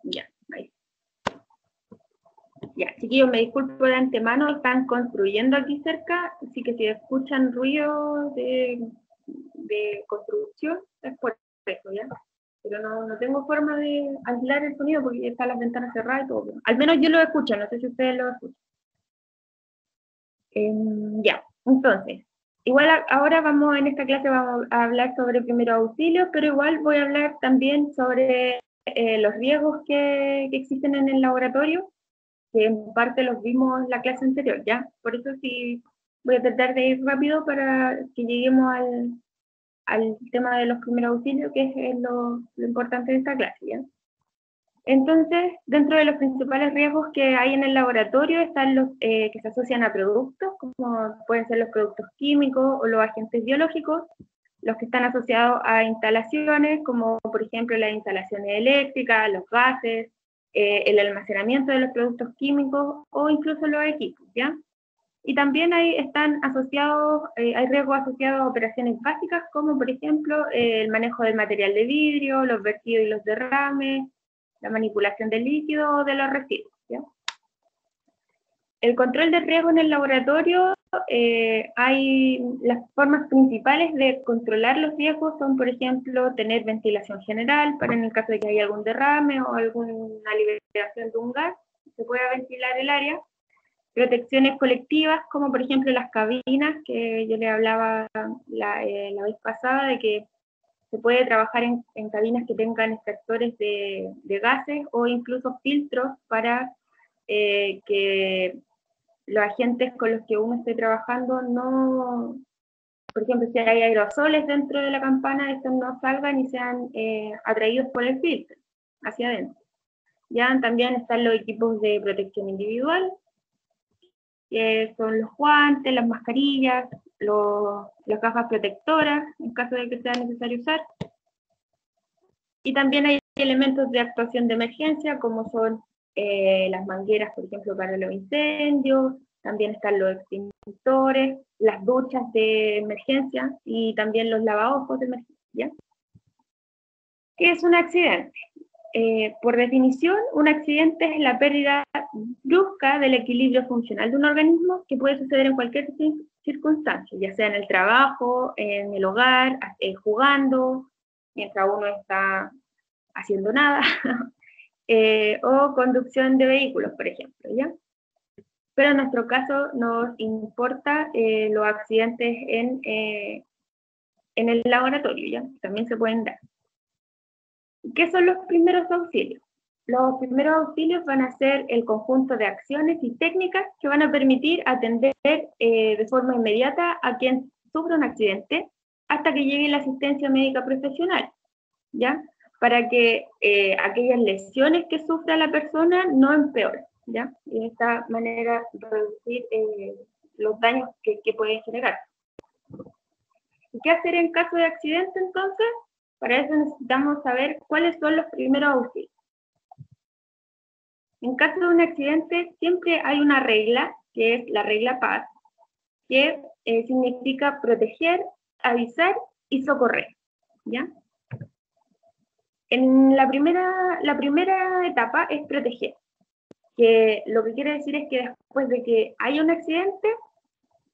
Ya, ahí. Ya, chiquillos, me disculpo de antemano, están construyendo aquí cerca, así que si escuchan ruido de construcción, es por eso, ¿ya? Pero no tengo forma de aislar el sonido porque están las ventanas cerradas y todo. Al menos yo lo escucho, no sé si ustedes lo escuchan. Ya, entonces, igual ahora en esta clase vamos a hablar sobre primeros auxilios, pero igual voy a hablar también sobre los riesgos que existen en el laboratorio, que en parte los vimos en la clase anterior, ¿ya? Por eso sí voy a tratar de ir rápido para que lleguemos al tema de los primeros auxilios, que es lo importante de esta clase, ¿ya? Entonces, dentro de los principales riesgos que hay en el laboratorio están los que se asocian a productos, como pueden ser los productos químicos o los agentes biológicos, los que están asociados a instalaciones, como por ejemplo las instalaciones eléctricas, los gases, el almacenamiento de los productos químicos o incluso los equipos, ¿ya? Y también están asociados, hay riesgos asociados a operaciones básicas, como por ejemplo el manejo del material de vidrio, los vertidos y los derrames, la manipulación del líquido o de los residuos, ¿ya? El control de riesgo en el laboratorio, hay las formas principales de controlar los riesgos son, por ejemplo, tener ventilación general para en el caso de que haya algún derrame o alguna liberación de un gas, se pueda ventilar el área. Protecciones colectivas, como por ejemplo las cabinas, que yo le hablaba la vez pasada, de que se puede trabajar en cabinas que tengan extractores de gases o incluso filtros para que los agentes con los que uno esté trabajando no, por ejemplo, si hay aerosoles dentro de la campana, estos no salgan y sean atraídos por el filtro hacia adentro. Ya también están los equipos de protección individual, que son los guantes, las mascarillas, las gafas protectoras, en caso de que sea necesario usar. Y también hay elementos de actuación de emergencia, como son las mangueras, por ejemplo, para los incendios, también están los extintores, las duchas de emergencia y también los lavabos de emergencia. ¿Qué es un accidente? Por definición, un accidente es la pérdida brusca del equilibrio funcional de un organismo que puede suceder en cualquier circunstancia, ya sea en el trabajo, en el hogar, jugando, mientras uno está haciendo nada, o conducción de vehículos, por ejemplo, ¿ya? Pero en nuestro caso nos importa los accidentes en el laboratorio, ¿ya? También se pueden dar. ¿Qué son los primeros auxilios? Los primeros auxilios van a ser el conjunto de acciones y técnicas que van a permitir atender de forma inmediata a quien sufre un accidente hasta que llegue la asistencia médica profesional, ¿ya? Para que aquellas lesiones que sufra la persona no empeoren, ¿ya? Y de esta manera reducir los daños que pueden generar. ¿Qué hacer en caso de accidente entonces? Para eso necesitamos saber cuáles son los primeros auxilios. En caso de un accidente, siempre hay una regla, que es la regla PAS, que significa proteger, avisar y socorrer, ¿ya? En la primera etapa es proteger, que lo que quiere decir es que después de que haya un accidente,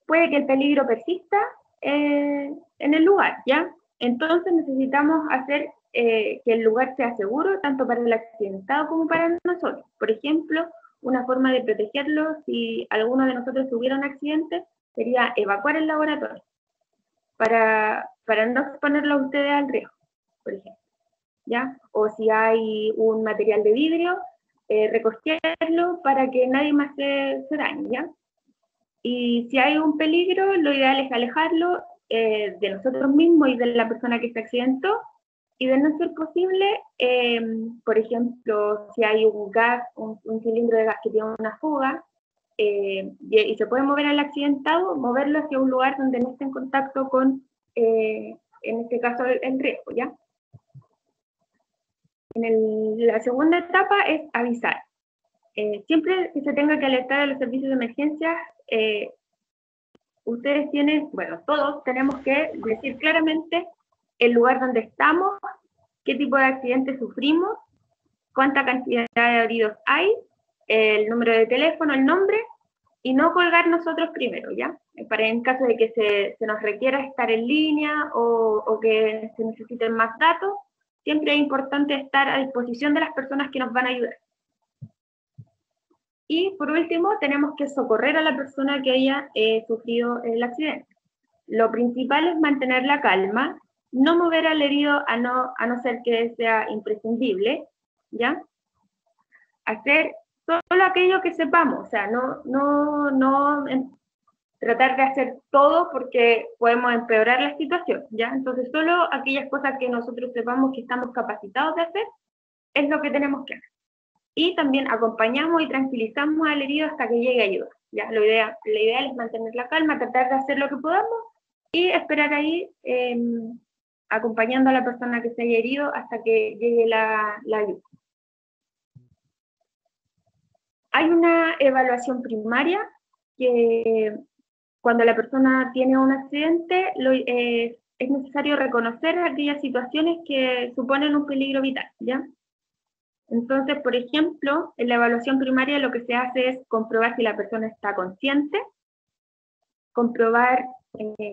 puede que el peligro persista en el lugar, ¿ya? Entonces necesitamos hacer que el lugar sea seguro, tanto para el accidentado como para nosotros. Por ejemplo, una forma de protegerlo, si alguno de nosotros tuviera un accidente, sería evacuar el laboratorio, para no exponerlo a ustedes al riesgo, por ejemplo, ¿ya? O si hay un material de vidrio, recogerlo para que nadie más se dañe, ¿ya? Y si hay un peligro, lo ideal es alejarlo de nosotros mismos y de la persona que se accidentó, y de no ser posible, por ejemplo, si hay un gas, un cilindro de gas que tiene una fuga, y se puede mover al accidentado, moverlo hacia un lugar donde no esté en contacto con, en este caso, el riesgo, ¿ya? La segunda etapa es avisar. Siempre que se tenga que alertar a los servicios de emergencia, ustedes tienen, bueno, todos tenemos que decir claramente el lugar donde estamos, qué tipo de accidente sufrimos, cuánta cantidad de heridos hay, el número de teléfono, el nombre, y no colgar nosotros primero, ¿ya? Para en caso de que se nos requiera estar en línea o que se necesiten más datos, siempre es importante estar a disposición de las personas que nos van a ayudar. Y por último, tenemos que socorrer a la persona que haya sufrido el accidente. Lo principal es mantener la calma, no mover al herido a no ser que sea imprescindible, ¿ya? Hacer solo aquello que sepamos, o sea, no tratar de hacer todo porque podemos empeorar la situación, ¿ya? Entonces, solo aquellas cosas que nosotros sepamos que estamos capacitados de hacer es lo que tenemos que hacer. Y también acompañamos y tranquilizamos al herido hasta que llegue ayuda, ¿ya? Lo ideal es mantener la calma, tratar de hacer lo que podamos y esperar ahí acompañando a la persona que se haya herido hasta que llegue la ayuda. Hay una evaluación primaria que cuando la persona tiene un accidente es necesario reconocer aquellas situaciones que suponen un peligro vital, ¿ya? Entonces, por ejemplo, en la evaluación primaria lo que se hace es comprobar si la persona está consciente, comprobar,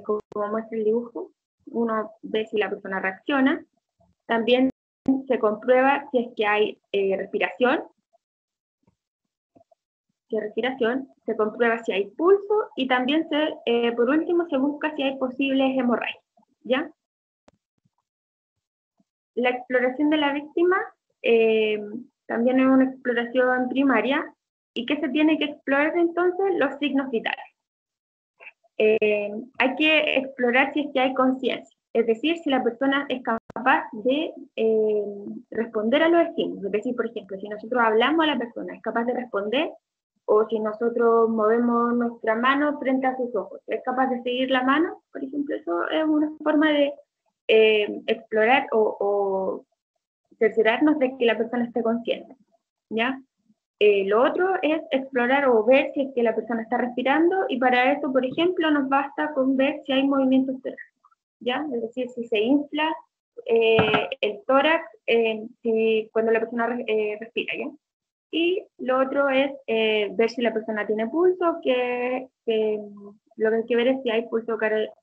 como muestra el dibujo, uno ve si la persona reacciona, también se comprueba si es que hay respiración, se comprueba si hay pulso y también por último se busca si hay posibles hemorragias, ¿ya? La exploración de la víctima también es una exploración primaria. ¿Y qué se tiene que explorar entonces? Los signos vitales. Hay que explorar si es que hay conciencia, es decir, si la persona es capaz de responder a los estímulos. Es decir, por ejemplo, si nosotros hablamos a la persona, es capaz de responder, o si nosotros movemos nuestra mano frente a sus ojos, es capaz de seguir la mano, por ejemplo. Eso es una forma de explorar o cerciorarnos de que la persona esté consciente, ¿ya? Lo otro es explorar o ver si es que la persona está respirando, y para eso, por ejemplo, nos basta con ver si hay movimientos torácicos, ¿ya? Es decir, si se infla el tórax cuando la persona respira, ¿ya? Y lo otro es ver si la persona tiene pulso, que lo que hay que ver es si hay pulso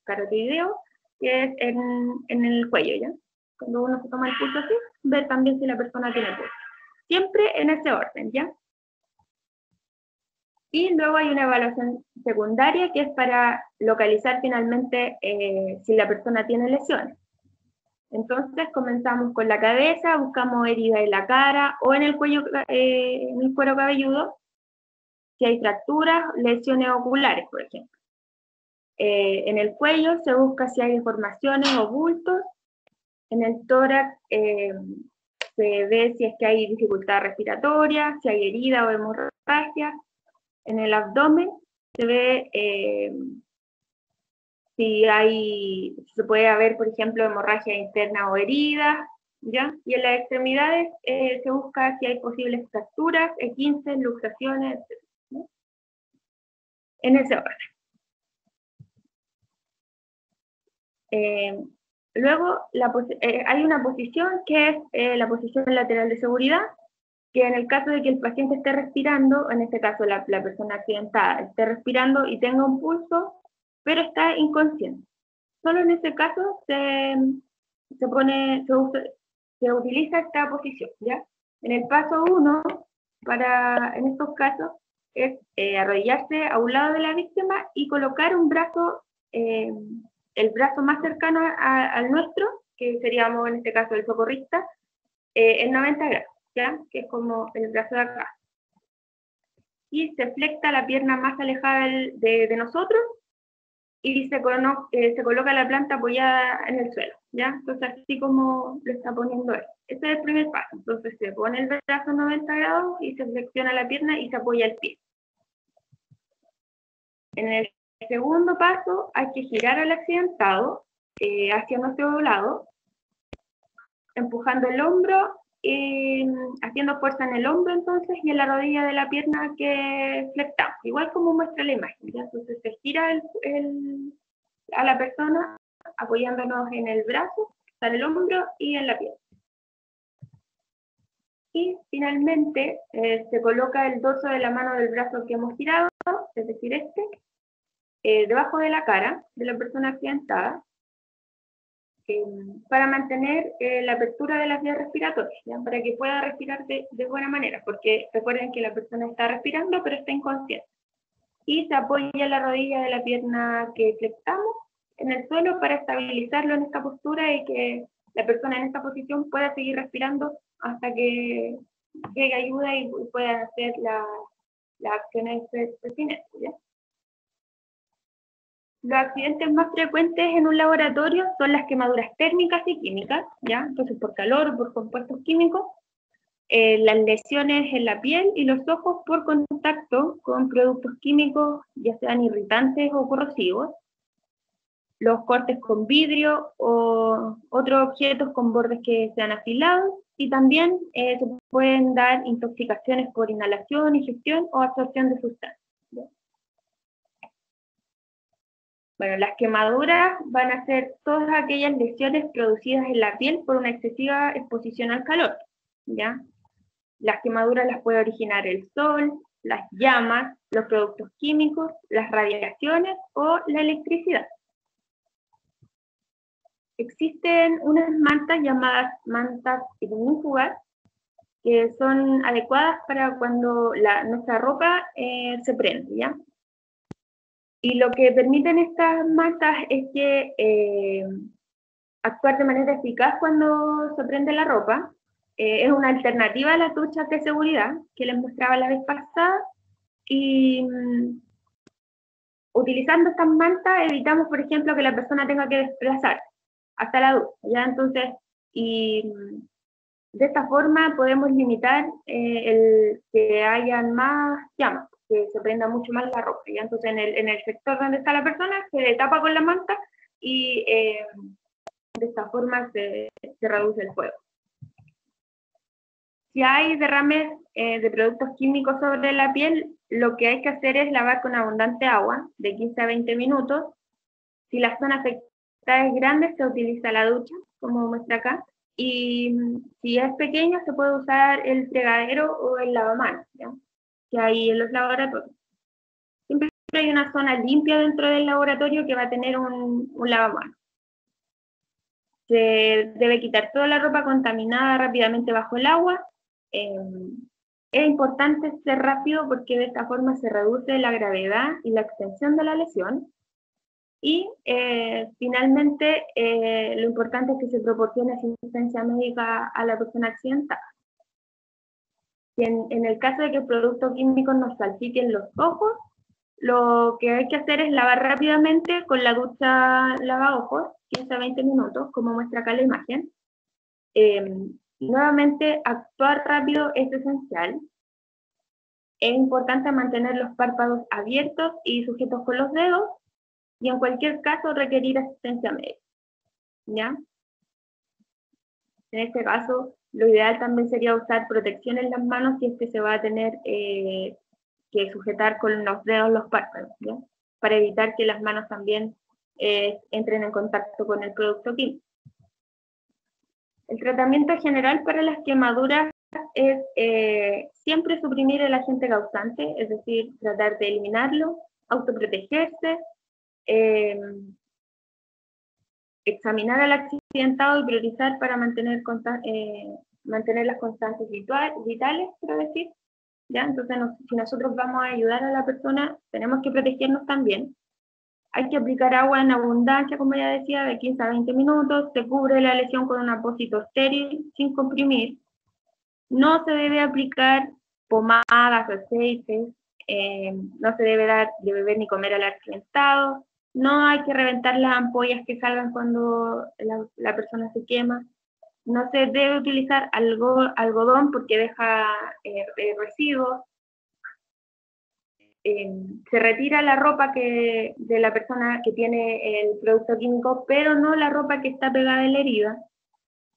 carotidiano, que es en el cuello, ¿ya? Cuando uno se toma el pulso así, ver también si la persona tiene pulso. Siempre en ese orden, ¿ya? Y luego hay una evaluación secundaria que es para localizar finalmente si la persona tiene lesiones. Entonces comenzamos con la cabeza, buscamos heridas en la cara o en el cuello, en el cuero cabelludo, si hay fracturas, lesiones oculares, por ejemplo. En el cuello se busca si hay deformaciones o bultos. En el tórax se ve si es que hay dificultad respiratoria, si hay herida o hemorragia. En el abdomen se ve si se puede haber, por ejemplo, hemorragia interna o heridas, ¿ya? Y en las extremidades se busca si hay posibles fracturas, esguinces, luxaciones, etc., ¿no? En ese orden. Luego hay una posición que es la posición lateral de seguridad, que en el caso de que el paciente esté respirando, en este caso la persona accidentada esté respirando y tenga un pulso, pero está inconsciente. Solo en ese caso se utiliza esta posición, ¿ya? En el paso 1, en estos casos, es arrodillarse a un lado de la víctima y colocar un brazo, el brazo más cercano al nuestro, que seríamos en este caso el socorrista, en 90 grados, ¿ya? Que es como el brazo de acá. Y se flexa la pierna más alejada de nosotros y se coloca la planta apoyada en el suelo, ¿ya? Entonces, así como lo está poniendo él. Ese es el primer paso. Entonces, se pone el brazo a 90 grados y se flexiona la pierna y se apoya el pie. En el segundo paso, hay que girar al accidentado hacia nuestro lado, empujando el hombro haciendo fuerza en el hombro entonces y en la rodilla de la pierna que flectamos, igual como muestra la imagen, ¿ya? Entonces se gira a la persona apoyándonos en el brazo, en el hombro y en la pierna. Y finalmente se coloca el dorso de la mano del brazo que hemos girado, es decir, debajo de la cara de la persona accidentada, para mantener la apertura de las vías respiratorias, ¿ya? Para que pueda respirar de buena manera, porque recuerden que la persona está respirando pero está inconsciente. Y se apoya la rodilla de la pierna que flectamos en el suelo para estabilizarlo en esta postura y que la persona en esta posición pueda seguir respirando hasta que llegue ayuda y pueda hacer las acciones pertinentes, ¿ya? Los accidentes más frecuentes en un laboratorio son las quemaduras térmicas y químicas, ¿ya? Entonces, por calor o por compuestos químicos, las lesiones en la piel y los ojos por contacto con productos químicos, ya sean irritantes o corrosivos, los cortes con vidrio o otros objetos con bordes que sean afilados, y también se pueden dar intoxicaciones por inhalación, ingestión o absorción de sustancias. Bueno, las quemaduras van a ser todas aquellas lesiones producidas en la piel por una excesiva exposición al calor, ¿ya? Las quemaduras las puede originar el sol, las llamas, los productos químicos, las radiaciones o la electricidad. Existen unas mantas llamadas mantas ignífugas que son adecuadas para cuando nuestra ropa se prende, ¿ya? Y lo que permiten estas mantas es que actuar de manera eficaz cuando se prende la ropa. Es una alternativa a las duchas de seguridad que les mostraba la vez pasada. Y utilizando estas mantas evitamos, por ejemplo, que la persona tenga que desplazar hasta la ducha, ¿ya? Entonces, y de esta forma podemos limitar el que hayan más llamas, que se prenda mucho más la ropa, ¿ya? Entonces, en el sector donde está la persona, se le tapa con la manta y de esta forma se reduce el fuego. Si hay derrames de productos químicos sobre la piel, lo que hay que hacer es lavar con abundante agua, de 15 a 20 minutos. Si la zona afectada es grande, se utiliza la ducha, como muestra acá. Y si es pequeña, se puede usar el fregadero o el lavamanos, ¿ya? Que hay en los laboratorios. Siempre hay una zona limpia dentro del laboratorio que va a tener un lavamanos. Se debe quitar toda la ropa contaminada rápidamente bajo el agua. Es importante ser rápido porque de esta forma se reduce la gravedad y la extensión de la lesión. Y finalmente, lo importante es que se proporcione asistencia médica a la persona accidentada. Y en el caso de que el producto químico nos salpique los ojos, lo que hay que hacer es lavar rápidamente con la ducha lavaojos, 15 a 20 minutos, como muestra acá la imagen. Nuevamente, actuar rápido es esencial. Es importante mantener los párpados abiertos y sujetos con los dedos, y en cualquier caso requerir asistencia médica, ¿ya? En este caso, lo ideal también sería usar protección en las manos si es que se va a tener que sujetar con los dedos los párpados, ¿ya? Para evitar que las manos también entren en contacto con el producto químico. El tratamiento general para las quemaduras es siempre suprimir el agente causante, es decir, tratar de eliminarlo, autoprotegerse, examinar al accidentado y priorizar para mantener las constantes vitales, quiero decir, ¿ya? Entonces, si nosotros vamos a ayudar a la persona, tenemos que protegernos también. Hay que aplicar agua en abundancia, como ya decía, de 15 a 20 minutos, se cubre la lesión con un apósito estéril, sin comprimir. No se debe aplicar pomadas, aceites, no se debe dar de beber ni comer al accidentado, no hay que reventar las ampollas que salgan cuando la persona se quema, no se debe utilizar algodón porque deja residuos, se retira la ropa de la persona que tiene el producto químico, pero no la ropa que está pegada en la herida.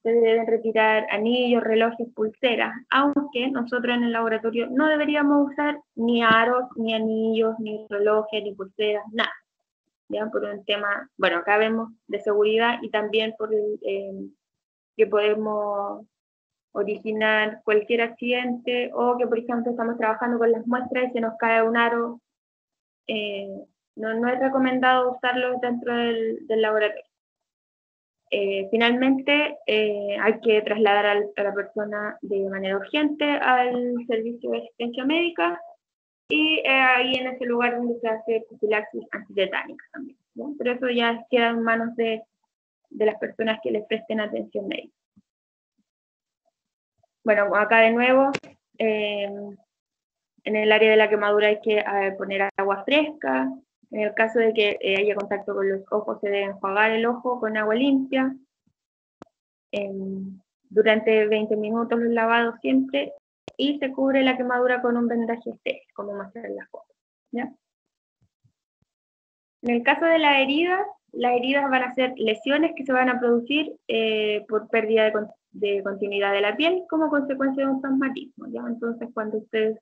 se deben retirar anillos, relojes, pulseras, aunque nosotros en el laboratorio no deberíamos usar ni aros, ni anillos, ni relojes, ni pulseras, nada. ¿Ya? Por un tema, bueno, acá vemos de seguridad y también por que podemos originar cualquier accidente o que, por ejemplo, estamos trabajando con las muestras y se nos cae un aro. eh, no es recomendado usarlo dentro del laboratorio. Finalmente, hay que trasladar a la persona de manera urgente al servicio de asistencia médica y ahí en ese lugar donde se hace profilaxis antitetánica también, ¿no? Pero eso ya queda en manos de las personas que les presten atención médica. Bueno, acá de nuevo, en el área de la quemadura hay que poner agua fresca. En el caso de que haya contacto con los ojos, se debe enjuagar el ojo con agua limpia. Durante 20 minutos los lavados siempre, y se cubre la quemadura con un vendaje estéril, como muestra en las fotos, ¿ya? En el caso de las heridas van a ser lesiones que se van a producir por pérdida de continuidad de la piel como consecuencia de un traumatismo, ¿ya? Entonces, cuando ustedes,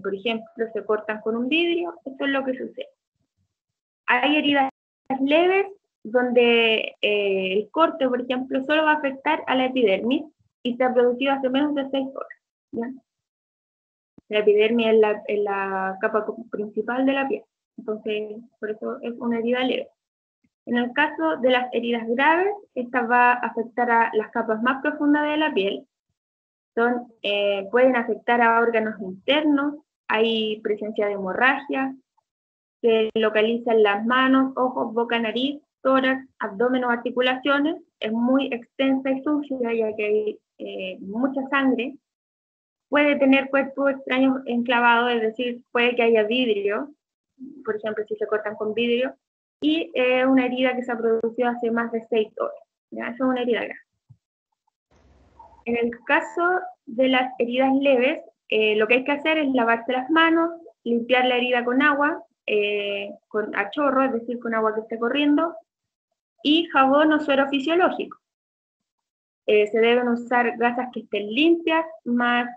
por ejemplo, se cortan con un vidrio, esto es lo que sucede. Hay heridas leves donde el corte, por ejemplo, solo va a afectar a la epidermis y se ha producido hace menos de 6 horas, ¿ya? La epidermis es la capa principal de la piel, entonces por eso es una herida leve. En el caso de las heridas graves, esta va a afectar a las capas más profundas de la piel, pueden afectar a órganos internos, hay presencia de hemorragia, se localiza en las manos, ojos, boca, nariz, tórax, abdomen o articulaciones, es muy extensa y sucia ya que hay mucha sangre, puede tener cuerpos extraños enclavados, es decir, puede que haya vidrio, por ejemplo, si se cortan con vidrio, y una herida que se ha producido hace más de 6 horas, ¿ya? Eso es una herida grave. En el caso de las heridas leves, lo que hay que hacer es lavarse las manos, limpiar la herida con agua, a chorro, es decir, con agua que esté corriendo, y jabón o suero fisiológico. Se deben usar gasas que estén limpias, más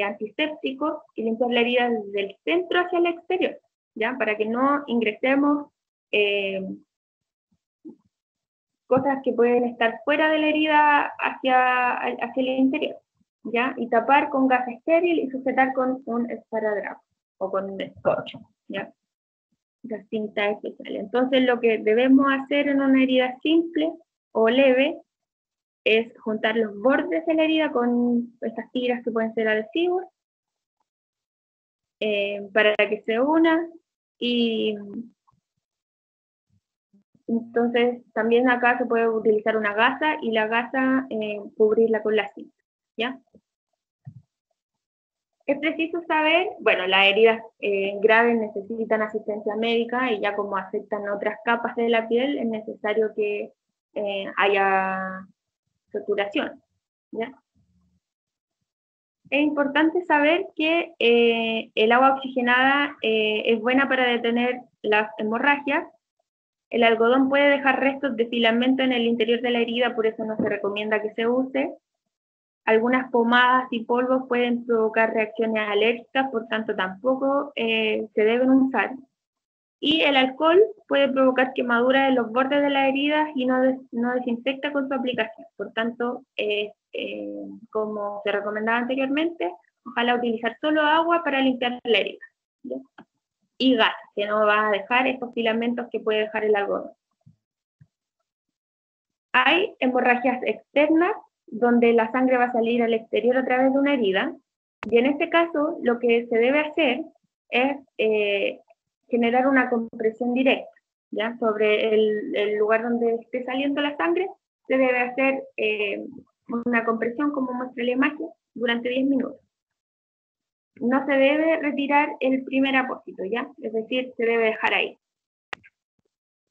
antisépticos, y limpiar la herida desde el centro hacia el exterior, ¿ya? Para que no ingresemos cosas que pueden estar fuera de la herida hacia el interior, ¿ya? Y tapar con gas estéril y sujetar con un esparadrapo o con un scotch, ¿ya? La cinta especial. Entonces, lo que debemos hacer en una herida simple o leve es juntar los bordes de la herida con estas tiras que pueden ser adhesivos para que se una, y entonces también acá se puede utilizar una gasa y la gasa cubrirla con la cinta, ¿ya? Es preciso saber, bueno, las heridas graves necesitan asistencia médica y ya como afectan otras capas de la piel es necesario que haya suturación, ¿ya? Es importante saber que el agua oxigenada es buena para detener las hemorragias. El algodón puede dejar restos de filamento en el interior de la herida, por eso no se recomienda que se use. Algunas pomadas y polvos pueden provocar reacciones alérgicas, por tanto tampoco se deben usar. Y el alcohol puede provocar quemaduras en los bordes de las heridas y no desinfecta con su aplicación. Por tanto, como se recomendaba anteriormente, ojalá utilizar solo agua para limpiar la herida, ¿sí? Y gas, que no va a dejar estos filamentos que puede dejar el algodón. Hay hemorragias externas, donde la sangre va a salir al exterior a través de una herida, y en este caso lo que se debe hacer es generar una compresión directa, ¿ya? Sobre el lugar donde esté saliendo la sangre, se debe hacer una compresión, como muestra la imagen, durante 10 minutos. No se debe retirar el primer apósito, ¿ya? Es decir, se debe dejar ahí,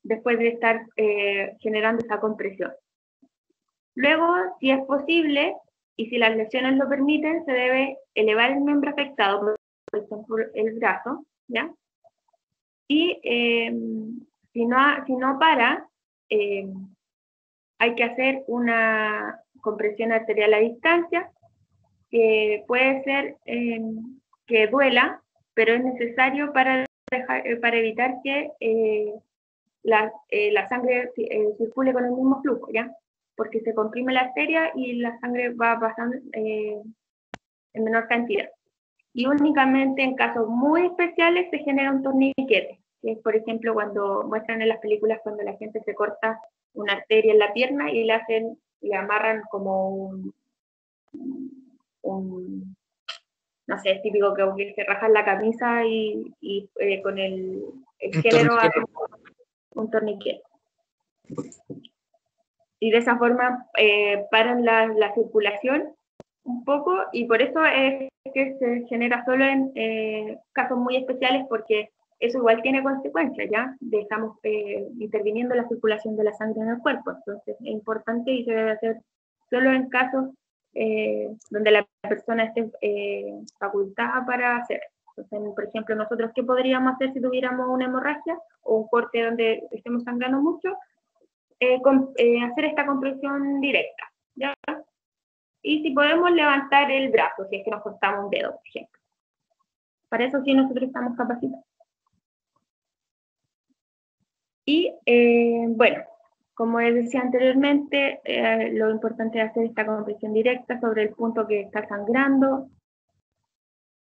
después de estar generando esa compresión. Luego, si es posible, y si las lesiones lo permiten, se debe elevar el miembro afectado, por ejemplo, el brazo, ¿ya? Y si no para, hay que hacer una compresión arterial a distancia, que puede ser que duela, pero es necesario para evitar que la sangre circule con el mismo flujo, ¿ya? Porque se comprime la arteria y la sangre va pasando en menor cantidad. Y únicamente en casos muy especiales se genera un torniquete, que es, por ejemplo, cuando muestran en las películas cuando la gente se corta una arteria en la pierna y le amarran como no sé, es típico que se rajan la camisa y con el género hacen un torniquete. Y de esa forma paran la circulación un poco, y por eso es que se genera solo en casos muy especiales, porque eso igual tiene consecuencias, ¿ya? Estamos interviniendo la circulación de la sangre en el cuerpo, entonces es importante y se debe hacer solo en casos donde la persona esté facultada para hacer. Entonces, por ejemplo, nosotros, ¿qué podríamos hacer si tuviéramos una hemorragia o un corte donde estemos sangrando mucho? Hacer esta compresión directa, ¿ya? Y si podemos levantar el brazo, si es que nos cortamos un dedo, por ejemplo. Para eso sí nosotros estamos capacitados. Y bueno, como les decía anteriormente, lo importante es hacer esta compresión directa sobre el punto que está sangrando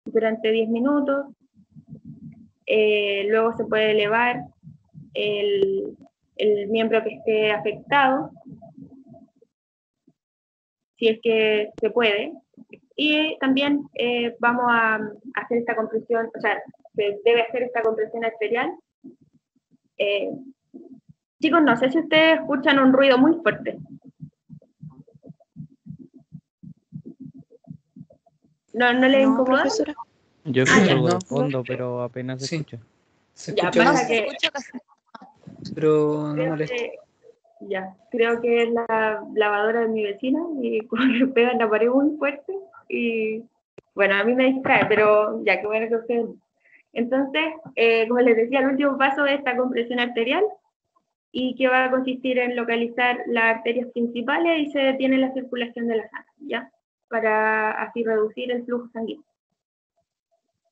durante 10 minutos. Luego se puede elevar el miembro que esté afectado, si es que se puede. Y también vamos a hacer esta compresión, o sea, se debe hacer esta compresión arterial. Chicos, no sé si ustedes escuchan un ruido muy fuerte. ¿No les incomoda? Profesora. Yo escucho algo no. de fondo, pero apenas se Sí. escucha. Se Ya, escucha pasa más, que escucha casi. pero no creo molesta. ya, creo que es la lavadora de mi vecina y como que pega en la pared muy fuerte y bueno, a mí me distrae, pero ya, que bueno que ustedes. Entonces, como les decía, el último paso es esta compresión arterial, y que va a consistir en localizar las arterias principales y se detiene la circulación de la sangre, ¿ya? Para así reducir el flujo sanguíneo.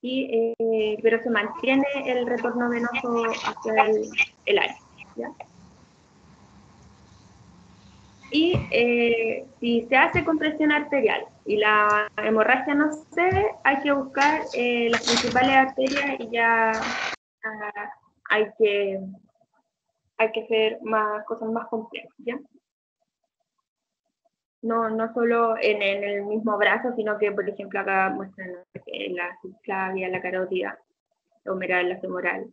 Pero se mantiene el retorno venoso hacia el área, ¿ya? Y si se hace compresión arterial y la hemorragia no cede, hay que buscar las principales arterias y ya hay que hacer cosas más complejas, ¿ya? No solo en el mismo brazo, sino que, por ejemplo, acá muestran la subclavia, la carótida, la humeral, la femoral.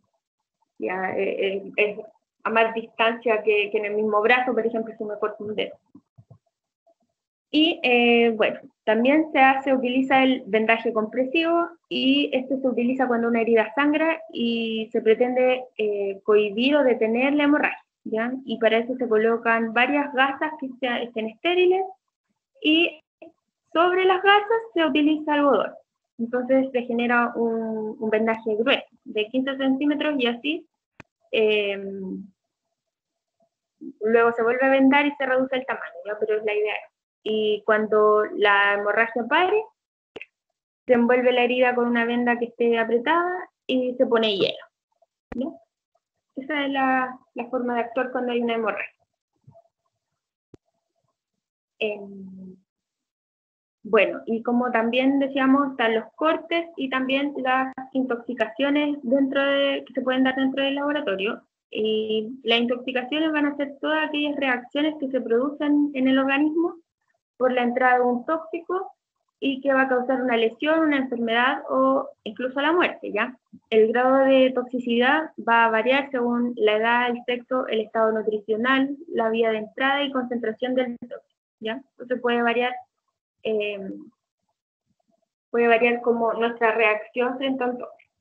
Ya es a más distancia que en el mismo brazo, por ejemplo, si me corto un dedo. Y bueno, también se utiliza el vendaje compresivo, y esto se utiliza cuando una herida sangra y se pretende cohibir o detener la hemorragia, ¿ya? Y para eso se colocan varias gasas que estén estériles, y sobre las gasas se utiliza algodón. Entonces se genera un vendaje grueso de 15 centímetros y así luego se vuelve a vendar y se reduce el tamaño, ¿ya? Pero es la idea. Y cuando la hemorragia pare, se envuelve la herida con una venda que esté apretada y se pone hielo, ¿no? Esa es la forma de actuar cuando hay una hemorragia. Bueno, y como también decíamos, están los cortes y también las intoxicaciones que se pueden dar dentro del laboratorio. Y las intoxicaciones van a ser todas aquellas reacciones que se producen en el organismo por la entrada de un tóxico y que va a causar una lesión, una enfermedad o incluso la muerte, ¿ya? El grado de toxicidad va a variar según la edad, el sexo, el estado nutricional, la vía de entrada y concentración del tóxico, ¿ya? Entonces puede variar como nuestra reacción frente a un tóxico.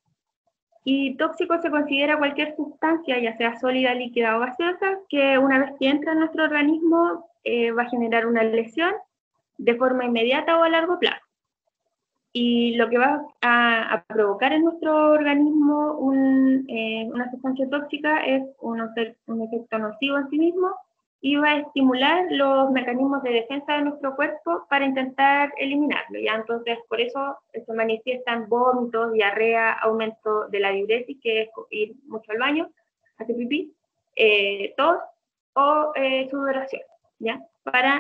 Y tóxico se considera cualquier sustancia, ya sea sólida, líquida o gaseosa, que una vez que entra en nuestro organismo va a generar una lesión de forma inmediata o a largo plazo. Y lo que va a provocar en nuestro organismo una sustancia tóxica es un efecto nocivo en sí mismo, y va a estimular los mecanismos de defensa de nuestro cuerpo para intentar eliminarlo, ¿ya? Entonces, por eso se manifiestan vómitos, diarrea, aumento de la diuresis, que es ir mucho al baño, hacer pipí, tos o sudoración, ¿ya?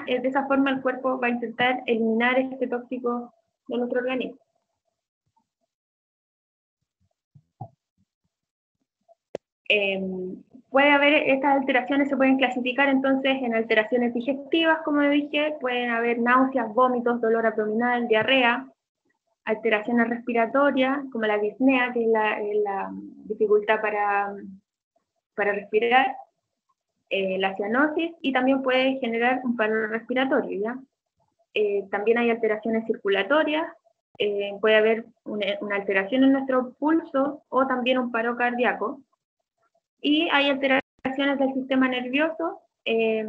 De esa forma el cuerpo va a intentar eliminar este tóxico de nuestro organismo. Puede haber, estas alteraciones se pueden clasificar entonces en alteraciones digestivas, como dije, pueden haber náuseas, vómitos, dolor abdominal, diarrea, alteraciones respiratorias, como la disnea, que es la dificultad para respirar, la cianosis, y también puede generar un paro respiratorio, ¿ya? También hay alteraciones circulatorias, puede haber una alteración en nuestro pulso o también un paro cardíaco, y hay alteraciones del sistema nervioso que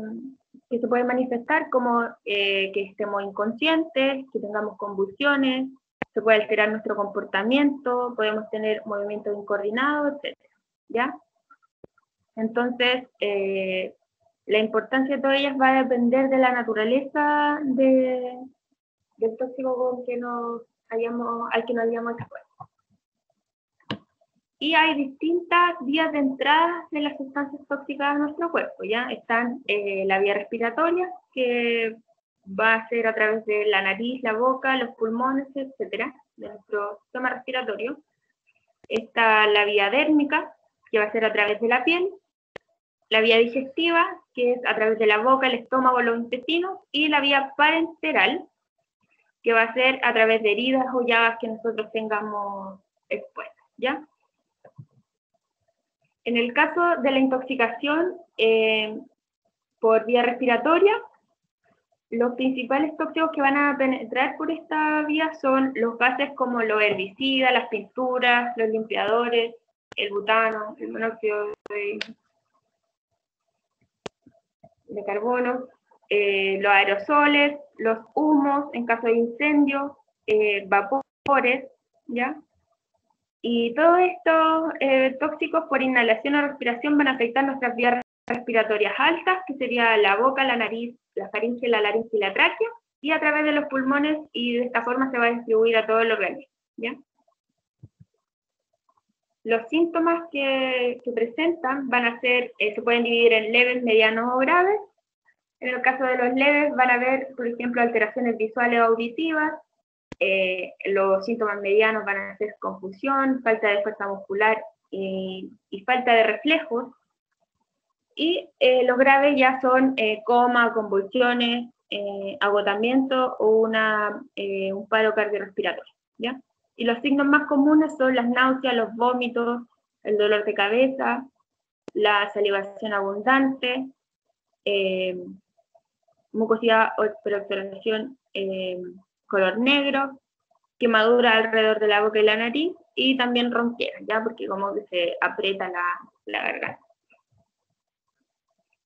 se pueden manifestar como que estemos inconscientes, que tengamos convulsiones, se puede alterar nuestro comportamiento, podemos tener movimientos incoordinados, etc. ¿Ya? Entonces, la importancia de todas ellas va a depender de la naturaleza del tóxico al que nos hayamos expuesto. Y hay distintas vías de entrada de las sustancias tóxicas a nuestro cuerpo, ¿ya? Están la vía respiratoria, que va a ser a través de la nariz, la boca, los pulmones, etcétera, de nuestro sistema respiratorio. Está la vía dérmica, que va a ser a través de la piel. La vía digestiva, que es a través de la boca, el estómago, los intestinos. Y la vía parenteral, que va a ser a través de heridas o llagas que nosotros tengamos expuestas, ¿ya? En el caso de la intoxicación por vía respiratoria, los principales tóxicos que van a penetrar por esta vía son los gases como los herbicidas, las pinturas, los limpiadores, el butano, el monóxido de carbono, los aerosoles, los humos en caso de incendio, vapores, ¿ya? Y todos estos tóxicos por inhalación o respiración van a afectar nuestras vías respiratorias altas, que sería la boca, la nariz, la faringe, la laringe y la tráquea, y a través de los pulmones, y de esta forma se va a distribuir a todo el organismo, ¿ya? Los síntomas que presentan van a ser, se pueden dividir en leves, medianos o graves. En el caso de los leves van a haber, por ejemplo, alteraciones visuales o auditivas. Los síntomas medianos van a ser confusión, falta de fuerza muscular y falta de reflejos. Y los graves ya son coma, convulsiones, agotamiento o un paro cardiorrespiratorio, ¿ya? Y los signos más comunes son las náuseas, los vómitos, el dolor de cabeza, la salivación abundante, mucosidad o expectoración color negro, quemadura alrededor de la boca y la nariz, y también ronquera, ¿ya? Porque como que se aprieta la garganta.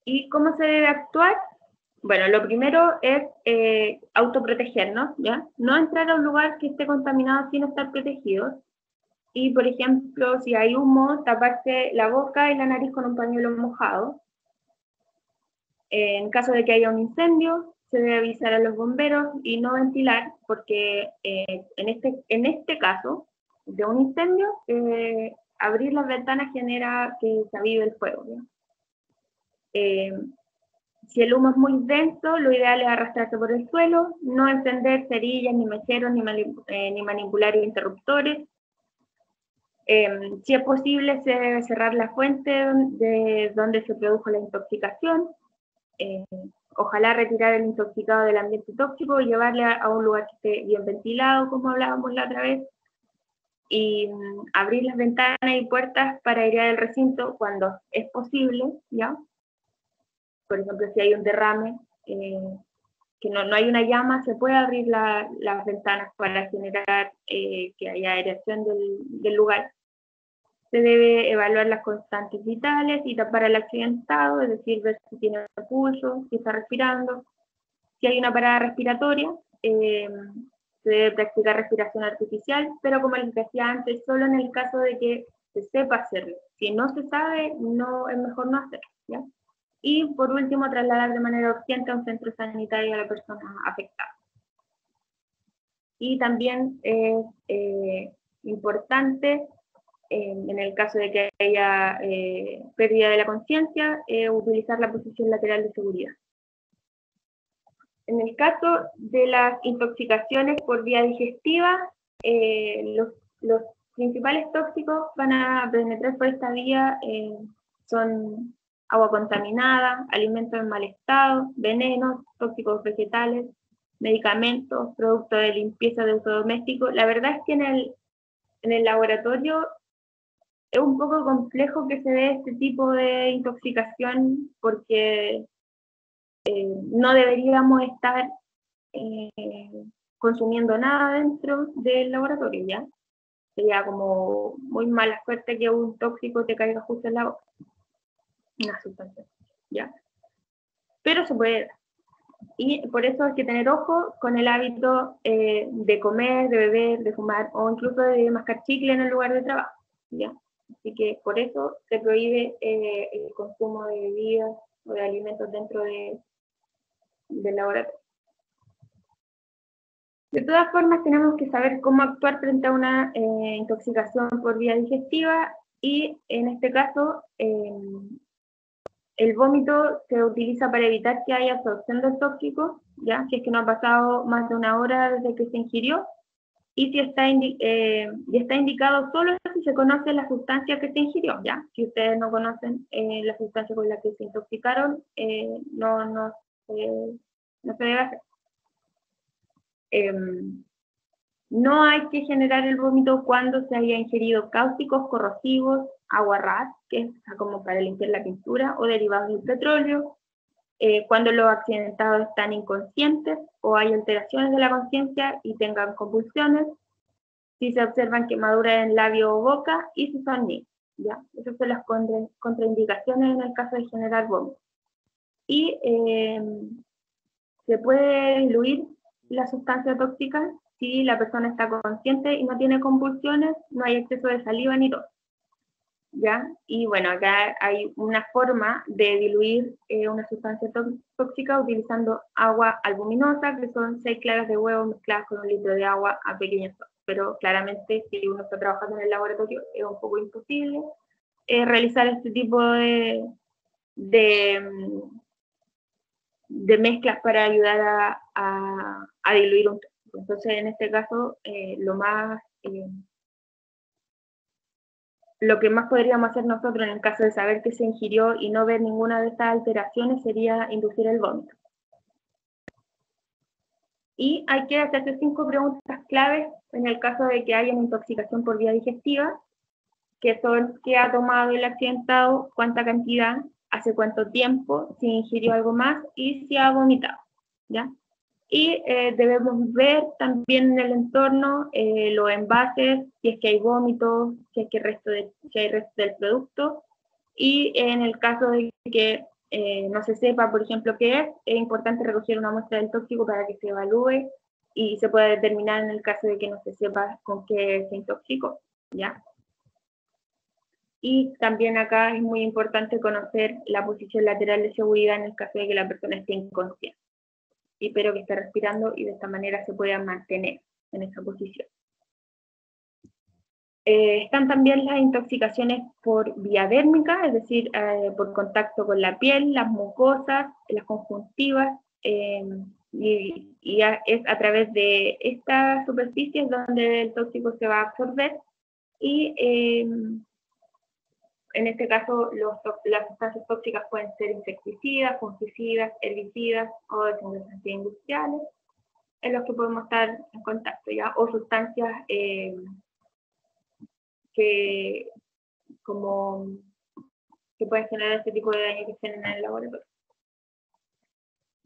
¿Y cómo se debe actuar? Bueno, lo primero es autoprotegernos, ¿ya? No entrar a un lugar que esté contaminado sin estar protegidos. Y, por ejemplo, si hay humo, taparse la boca y la nariz con un pañuelo mojado. En caso de que haya un incendio, se debe avisar a los bomberos y no ventilar, porque en este caso de un incendio, abrir las ventanas genera que se avive el fuego, ¿ya? Si el humo es muy denso, lo ideal es arrastrarse por el suelo, no encender cerillas, ni mecheros, ni manipular interruptores. Si es posible, se debe cerrar la fuente de donde se produjo la intoxicación. Ojalá retirar el intoxicado del ambiente tóxico y llevarle a un lugar que esté bien ventilado, como hablábamos la otra vez. Y abrir las ventanas y puertas para airear el recinto cuando es posible, ¿ya? Por ejemplo, si hay un derrame, que no hay una llama, se puede abrir las ventanas para generar que haya aireación del lugar. Se debe evaluar las constantes vitales y tapar al accidentado, es decir, ver si tiene pulso, si está respirando. Si hay una parada respiratoria, se debe practicar respiración artificial, pero como les decía antes, solo en el caso de que se sepa hacerlo. Si no se sabe, es mejor no hacerlo, ¿ya? Y por último, trasladar de manera urgente a un centro sanitario a la persona afectada. Y también es importante, en el caso de que haya pérdida de la conciencia, utilizar la posición lateral de seguridad. En el caso de las intoxicaciones por vía digestiva, los principales tóxicos van a penetrar por esta vía, son agua contaminada, alimentos en mal estado, venenos, tóxicos vegetales, medicamentos, productos de limpieza de uso doméstico. La verdad es que en el laboratorio es un poco complejo que se dé este tipo de intoxicación porque no deberíamos estar consumiendo nada dentro del laboratorio, ¿ya? Sería como muy mala suerte que un tóxico te caiga justo en la boca, una sustancia, ¿ya? Pero se puede dar. Y por eso hay que tener ojo con el hábito de comer, de beber, de fumar o incluso de mascar chicle en el lugar de trabajo, ¿ya? Así que por eso se prohíbe el consumo de bebidas o de alimentos dentro del laboratorio. De todas formas, tenemos que saber cómo actuar frente a una intoxicación por vía digestiva y en este caso el vómito se utiliza para evitar que haya absorción del tóxico, ¿ya? Si es que no ha pasado más de una hora desde que se ingirió, y si está, está indicado solo si se conoce la sustancia que se ingirió, ¿ya? Si ustedes no conocen la sustancia con la que se intoxicaron, no se debe hacer. No hay que generar el vómito cuando se haya ingerido cáusticos corrosivos, agua ras, que es como para limpiar la pintura, o derivados del petróleo, cuando los accidentados están inconscientes o hay alteraciones de la conciencia y tengan convulsiones, si se observan quemaduras en labio o boca y si son niños, ¿ya? Esas son las contraindicaciones en el caso de generar vómito. Y se puede diluir la sustancia tóxica si la persona está consciente y no tiene convulsiones, no hay exceso de saliva ni tos, ¿ya? Y bueno, acá hay una forma de diluir una sustancia tóxica utilizando agua albuminosa, que son 6 claras de huevo mezcladas con 1 litro de agua a pequeñas dosis. Pero claramente, si uno está trabajando en el laboratorio, es un poco imposible realizar este tipo de mezclas para ayudar a diluir un tóxico. Entonces, en este caso, lo que más podríamos hacer nosotros en el caso de saber que se ingirió y no ver ninguna de estas alteraciones sería inducir el vómito. Y hay que hacerse 5 preguntas claves en el caso de que haya una intoxicación por vía digestiva, que son qué ha tomado el accidentado, cuánta cantidad, hace cuánto tiempo, si ingirió algo más y si ha vomitado, ¿ya? Y debemos ver también en el entorno los envases, si es que hay vómitos, si hay resto del producto, y en el caso de que no se sepa, por ejemplo, qué es importante recoger una muestra del tóxico para que se evalúe y se pueda determinar en el caso de que no se sepa con qué se intoxicó, ¿ya? Y también acá es muy importante conocer la posición lateral de seguridad en el caso de que la persona esté inconsciente. Pero que esté respirando y de esta manera se pueda mantener en esa posición. Están también las intoxicaciones por vía dérmica, es decir, por contacto con la piel, las mucosas, las conjuntivas, y es a través de estas superficies donde el tóxico se va a absorber y en este caso las sustancias tóxicas pueden ser insecticidas, fungicidas, herbicidas o desinfectantes industriales en los que podemos estar en contacto, ¿ya? O sustancias que pueden generar este tipo de daño que se en el laboratorio.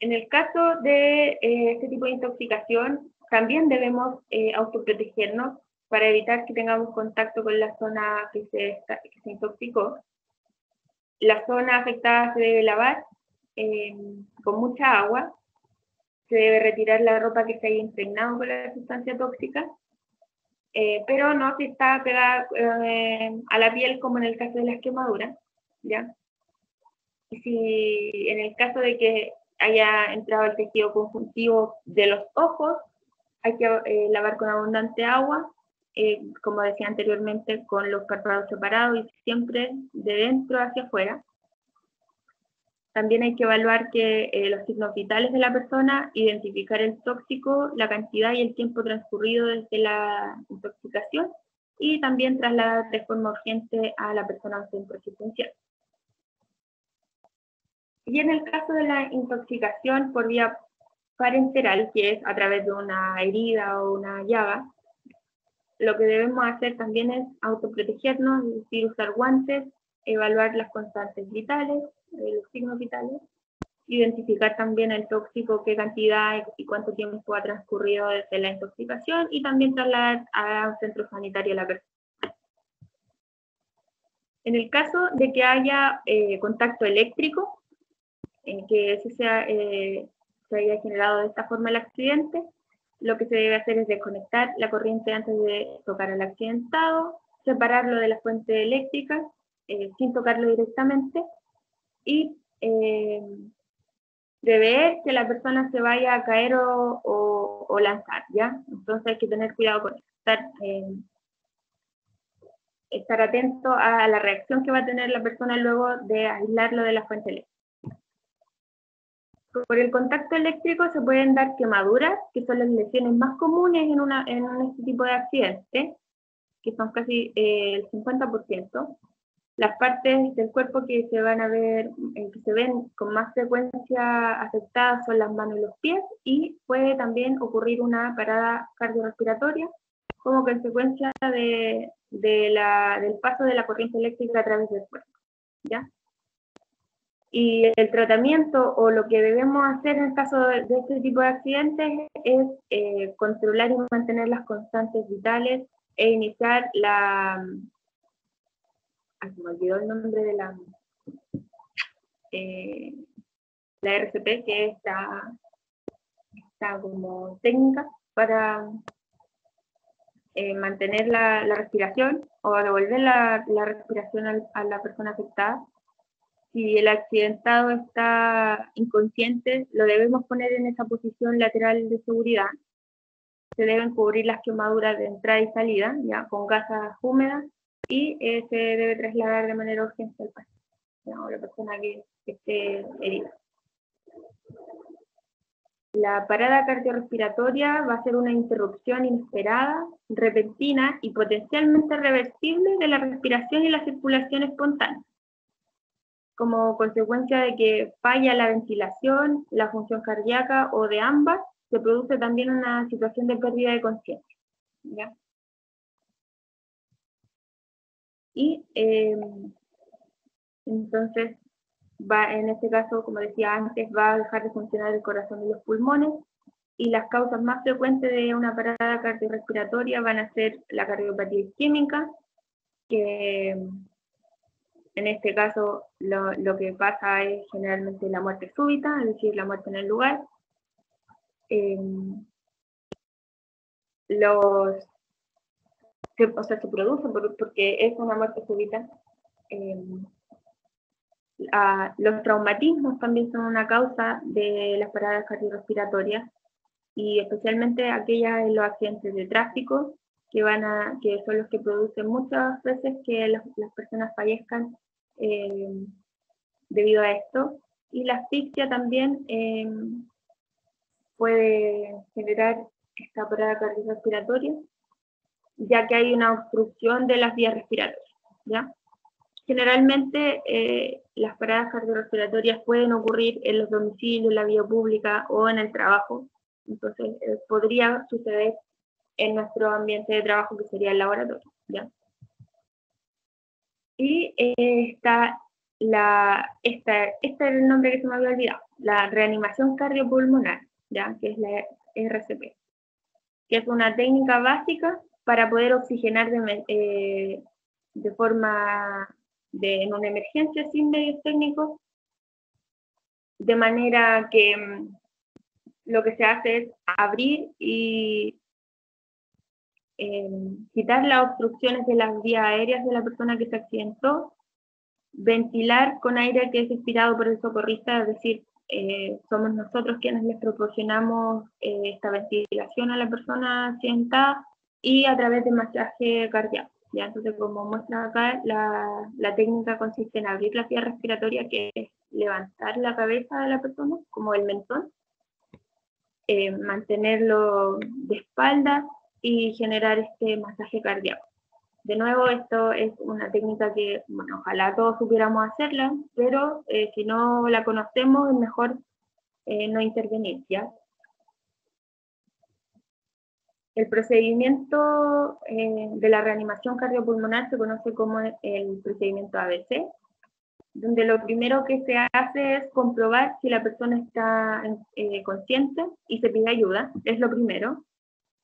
En el caso de este tipo de intoxicación, también debemos autoprotegernos para evitar que tengamos contacto con la zona que se intoxicó. La zona afectada se debe lavar con mucha agua, se debe retirar la ropa que se haya impregnado con la sustancia tóxica, pero no si está pegada a la piel como en el caso de las quemaduras, ¿ya? si en el caso de que haya entrado el tejido conjuntivo de los ojos, hay que lavar con abundante agua, como decía anteriormente, con los párpados separados y siempre de dentro hacia afuera. También hay que evaluar que los signos vitales de la persona, identificar el tóxico, la cantidad y el tiempo transcurrido desde la intoxicación, y también trasladar de forma urgente a la persona a un centro asistencial. Y en el caso de la intoxicación por vía parenteral, que es a través de una herida o una llaga, lo que debemos hacer también es autoprotegernos, es decir, usar guantes, evaluar las constantes vitales, los signos vitales, identificar también el tóxico, qué cantidad y cuánto tiempo ha transcurrido desde la intoxicación, y también trasladar a un centro sanitario a la persona. En el caso de que haya contacto eléctrico, que se haya generado de esta forma el accidente, lo que se debe hacer es desconectar la corriente antes de tocar al accidentado, separarlo de la fuente eléctrica sin tocarlo directamente, y prever que la persona se vaya a caer o lanzar, ¿ya? Entonces hay que tener cuidado con estar atento a la reacción que va a tener la persona luego de aislarlo de la fuente eléctrica. Por el contacto eléctrico se pueden dar quemaduras, que son las lesiones más comunes en este tipo de accidentes, que son casi el 50%. Las partes del cuerpo que se van a ver, que se ven con más frecuencia afectadas son las manos y los pies, y puede también ocurrir una parada cardiorrespiratoria como consecuencia del paso de la corriente eléctrica a través del cuerpo, ¿ya? Y el tratamiento o lo que debemos hacer en el caso de este tipo de accidentes es controlar y mantener las constantes vitales e iniciar se me olvidó el nombre de la RCP, que está como técnica para mantener la respiración o devolver la respiración a la persona afectada. Si el accidentado está inconsciente, lo debemos poner en esa posición lateral de seguridad. Se deben cubrir las quemaduras de entrada y salida, ya con gasas húmedas, y se debe trasladar de manera urgente al paciente, o la persona que esté herida. La parada cardiorrespiratoria va a ser una interrupción inesperada, repentina y potencialmente reversible de la respiración y la circulación espontánea, como consecuencia de que falla la ventilación, la función cardíaca o de ambas. Se produce también una situación de pérdida de conciencia, ¿ya? Y entonces, en este caso, como decía antes, va a dejar de funcionar el corazón y los pulmones, y las causas más frecuentes de una parada cardiorrespiratoria van a ser la cardiopatía isquémica, que en este caso lo que pasa es generalmente la muerte súbita, es decir, la muerte en el lugar. Se produce porque es una muerte súbita. Los traumatismos también son una causa de las paradas cardiorrespiratorias, y especialmente aquellas en los accidentes de tráfico, que son los que producen muchas veces que las personas fallezcan debido a esto. Y la asfixia también puede generar esta parada cardiorrespiratoria, ya que hay una obstrucción de las vías respiratorias, ¿ya? Generalmente las paradas cardiorrespiratorias pueden ocurrir en los domicilios, en la vía pública o en el trabajo. Entonces podría suceder en nuestro ambiente de trabajo, que sería el laboratorio, ¿ya? Y este era el nombre que se me había olvidado, la reanimación cardiopulmonar, ¿ya? Que es la RCP, que es una técnica básica para poder oxigenar de forma en una emergencia sin medios técnicos, de manera que lo que se hace es abrir y quitar las obstrucciones de las vías aéreas de la persona que se accidentó, ventilar con aire que es expirado por el socorrista, es decir, somos nosotros quienes les proporcionamos esta ventilación a la persona sentada y a través de masaje cardíaco. ¿Ya? Entonces, como muestra acá, la técnica consiste en abrir la vía respiratoria, que es levantar la cabeza de la persona, como el mentón, mantenerlo de espalda y generar este masaje cardíaco. De nuevo, esto es una técnica que, bueno, ojalá todos supiéramos hacerla, pero si no la conocemos es mejor no intervenir, ¿ya? El procedimiento de la reanimación cardiopulmonar se conoce como el procedimiento ABC, donde lo primero que se hace es comprobar si la persona está consciente y se pide ayuda, es lo primero.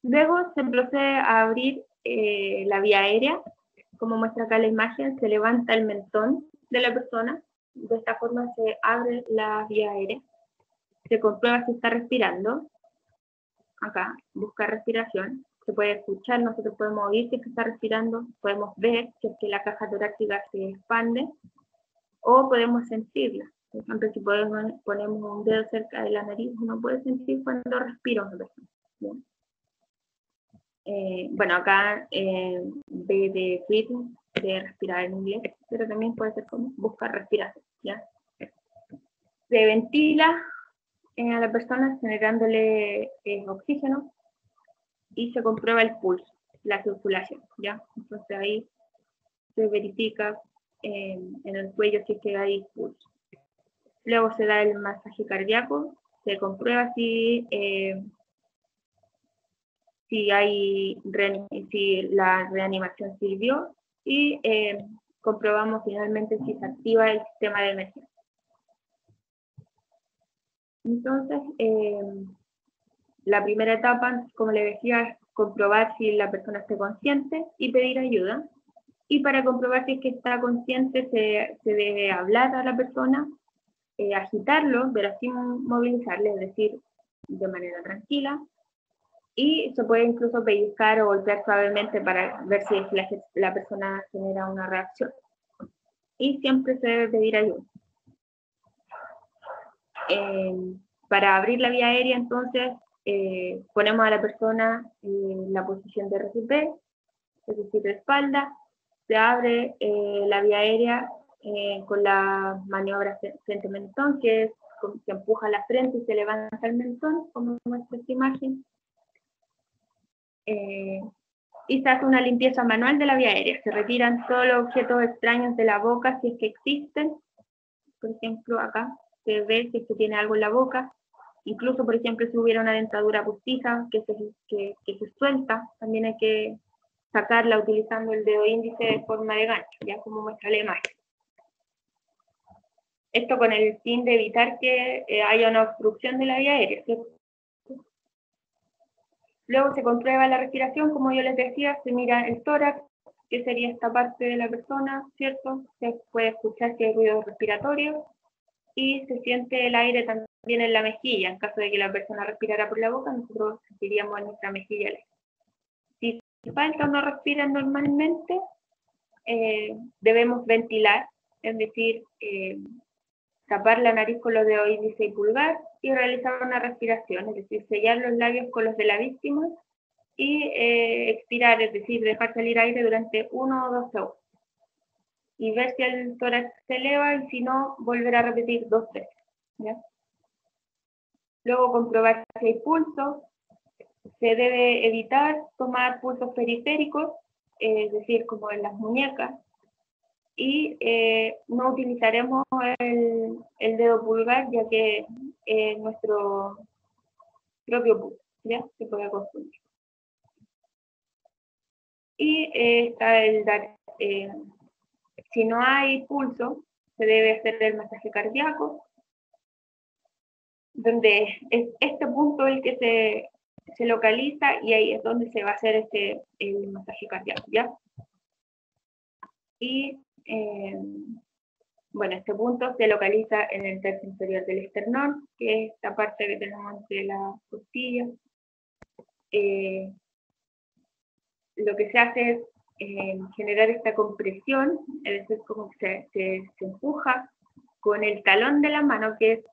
Luego se procede a abrir la vía aérea, como muestra acá la imagen, se levanta el mentón de la persona, de esta forma se abre la vía aérea, se comprueba si está respirando, acá, busca respiración, se puede escuchar, nosotros podemos oír si está respirando, podemos ver si es que la caja torácica se expande, o podemos sentirla. Por ejemplo, si ponemos un dedo cerca de la nariz, uno puede sentir cuando respira una persona. ¿Bien? Bueno, acá B de breathing, de respirar en inglés, pero también puede ser como buscar respiración, ¿ya? Se ventila a la persona generándole oxígeno y se comprueba el pulso, la circulación, ¿ya? Entonces ahí se verifica en el cuello si es que hay pulso. Luego se da el masaje cardíaco, se comprueba si la reanimación sirvió y comprobamos finalmente si se activa el sistema de emergencia. Entonces, la primera etapa, como le decía, es comprobar si la persona está consciente y pedir ayuda. Y para comprobar si es que está consciente, se debe hablar a la persona, agitarlo, pero sin movilizarle, es decir, de manera tranquila. Y se puede incluso pellizcar o golpear suavemente para ver si la persona genera una reacción. Y siempre se debe pedir ayuda. Para abrir la vía aérea, entonces, ponemos a la persona en la posición de RCP, es decir, de espalda, se abre la vía aérea con la maniobra frente-mentón, que es como se empuja la frente y se levanta el mentón, como muestra esta imagen. Y se hace una limpieza manual de la vía aérea. Se retiran todos los objetos extraños de la boca, si es que existen. Por ejemplo, acá se ve si es que tiene algo en la boca. Incluso, por ejemplo, si hubiera una dentadura postiza que se suelta, también hay que sacarla utilizando el dedo índice de forma de gancho, ya como muestra la imagen. Esto con el fin de evitar que haya una obstrucción de la vía aérea, ¿cierto? Luego se comprueba la respiración, como yo les decía, se mira el tórax, que sería esta parte de la persona, ¿cierto? Se puede escuchar si hay ruido respiratorio y se siente el aire también en la mejilla. En caso de que la persona respirara por la boca, nosotros sentiríamos en nuestra mejilla el aire. Si falta o no respiran normalmente, debemos ventilar, es decir, tapar la nariz con los dedos índice y pulgar y realizar una respiración, es decir, sellar los labios con los de la víctima y expirar, es decir, dejar salir aire durante 1 o 2 segundos. Y ver si el tórax se eleva y si no, volver a repetir 2 veces. ¿Ya? Luego comprobar si hay pulso. Se debe evitar tomar pulsos periféricos, es decir, como en las muñecas, y no utilizaremos el dedo pulgar, ya que nuestro propio pulso, ¿ya? Se puede confundir. Y está el dar, si no hay pulso, se debe hacer el masaje cardíaco, donde es este punto el que se localiza y ahí es donde se va a hacer el masaje cardíaco, ¿ya? Y bueno, este punto se localiza en el tercio inferior del esternón, que es esta parte que tenemos entre las costillas. Lo que se hace es generar esta compresión, es decir, como que se empuja con el talón de la mano, que es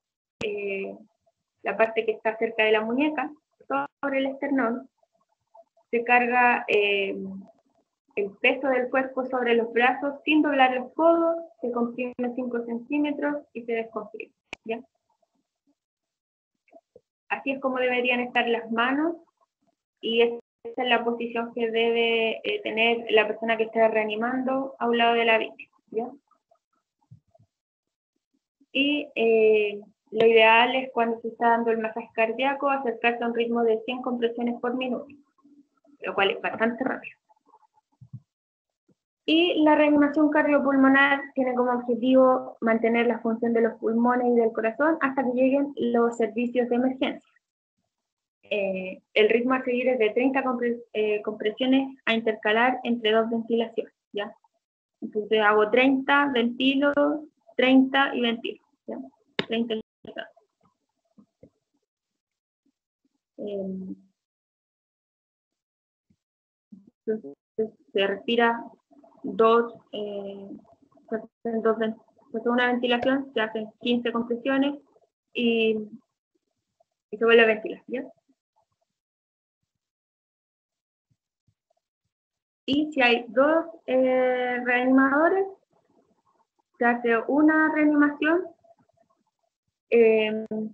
la parte que está cerca de la muñeca, sobre el esternón, se carga el peso del cuerpo sobre los brazos sin doblar los codos, se comprime 5 centímetros y se descomprime, ¿ya? Así es como deberían estar las manos y esa es la posición que debe tener la persona que esté reanimando a un lado de la víctima, ¿ya? Y lo ideal es cuando se está dando el masaje cardíaco acercarse a un ritmo de 100 compresiones por minuto, lo cual es bastante rápido. Y la reanimación cardiopulmonar tiene como objetivo mantener la función de los pulmones y del corazón hasta que lleguen los servicios de emergencia. El ritmo a seguir es de 30 compresiones a intercalar entre 2 ventilaciones, ¿ya? Entonces hago 30, ventilo, 30 y ventilo, ¿ya? 30 y 30. Entonces se respira se hace una ventilación, se hacen 15 compresiones y se vuelve a ventilar, ¿ya? Y si hay 2 reanimadores, se hace una reanimación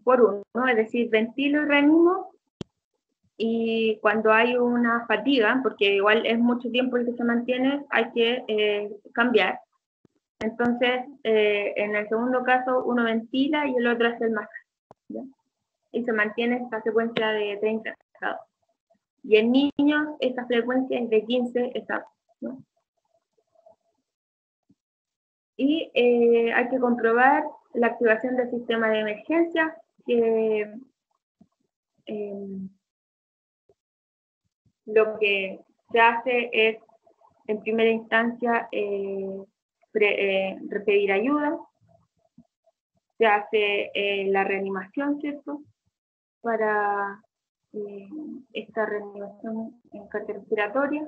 por uno, ¿no? Es decir, ventilo y reanimo, y cuando hay una fatiga, porque igual es mucho tiempo el que se mantiene, hay que cambiar. Entonces, en el segundo caso, uno ventila y el otro hace el masaje, ¿ya? Y se mantiene esta secuencia de 30 estados. Y en niños, esta frecuencia es de 15 estados, ¿no? Y hay que comprobar la activación del sistema de emergencia, que lo que se hace es, en primera instancia, pedir ayuda, se hace la reanimación, ¿cierto? Para esta reanimación cardiorrespiratoria.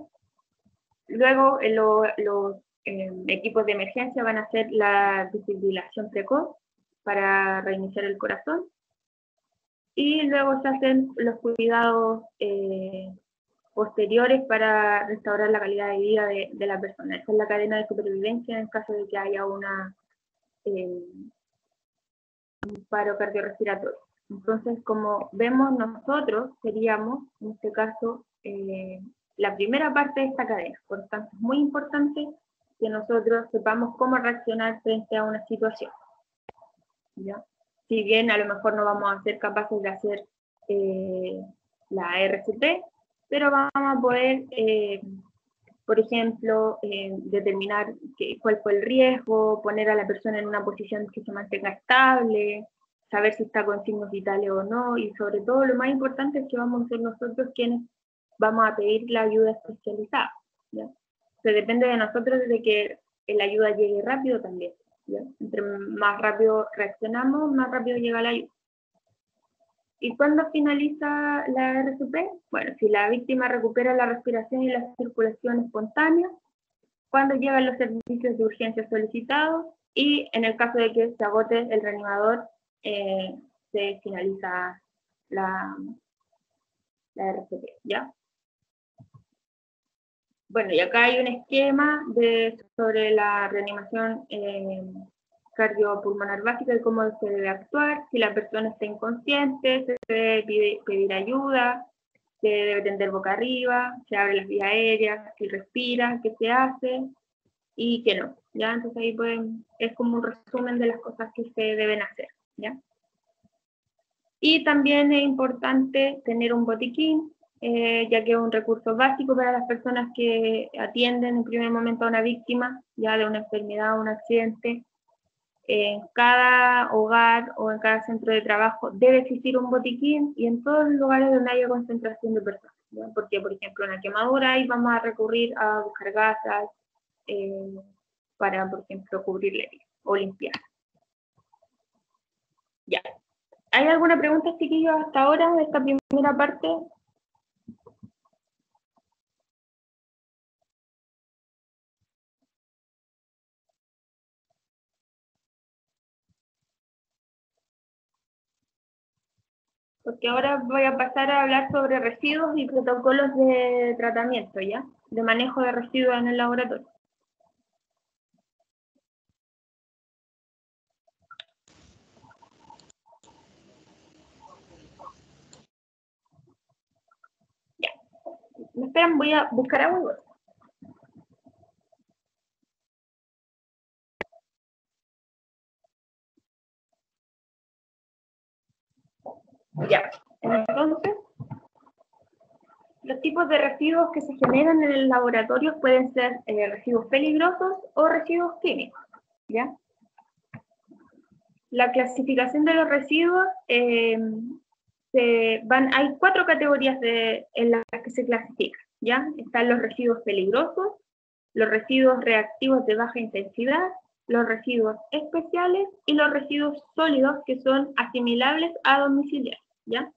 Luego, los equipos de emergencia van a hacer la desfibrilación precoz para reiniciar el corazón. Y luego se hacen los cuidados posteriores para restaurar la calidad de vida de la persona. Esa es la cadena de supervivencia en caso de que haya un paro cardiorrespiratorio. Entonces, como vemos nosotros, seríamos, en este caso, la primera parte de esta cadena. Por lo tanto, es muy importante que nosotros sepamos cómo reaccionar frente a una situación, ¿ya? Si bien a lo mejor no vamos a ser capaces de hacer la RCP, pero vamos a poder, por ejemplo, determinar cuál fue el riesgo, poner a la persona en una posición que se mantenga estable, saber si está con signos vitales o no, y sobre todo lo más importante es que vamos a ser nosotros quienes vamos a pedir la ayuda especializada, ¿ya? Se depende de nosotros de que la ayuda llegue rápido también, ¿ya? Entre más rápido reaccionamos, más rápido llega la ayuda. ¿Y cuándo finaliza la RCP? Bueno, si la víctima recupera la respiración y la circulación espontánea, cuando llegan los servicios de urgencia solicitados, y en el caso de que se agote el reanimador, se finaliza la RCP, ¿ya? Bueno, y acá hay un esquema sobre la reanimación cardiopulmonar básica y cómo se debe actuar. Si la persona está inconsciente, se debe pedir ayuda, se debe tender boca arriba, se abre las vías aéreas, si respira, qué se hace y qué no, ¿ya? Entonces ahí es como un resumen de las cosas que se deben hacer, ¿ya? Y también es importante tener un botiquín, ya que es un recurso básico para las personas que atienden en primer momento a una víctima, ya de una enfermedad o un accidente. En cada hogar o en cada centro de trabajo debe existir un botiquín, y en todos los lugares donde haya concentración de personas, ¿ya? Porque, por ejemplo, una quemadura, ahí vamos a recurrir a buscar gasas para, por ejemplo, cubrir la herida o limpiar. Ya. ¿Hay alguna pregunta, chiquillos, hasta ahora de esta primera parte? porque ahora voy a pasar a hablar sobre residuos y protocolos de tratamiento, ¿ya? De manejo de residuos en el laboratorio. Ya. ¿Me esperan? Voy a buscar agua. Ya. Entonces, los tipos de residuos que se generan en el laboratorio pueden ser residuos peligrosos o residuos químicos, ¿ya? La clasificación de los residuos, hay 4 categorías en las que se clasifican, ¿ya? Están los residuos peligrosos, los residuos reactivos de baja intensidad, los residuos especiales y los residuos sólidos que son asimilables a domiciliarios, ¿ya?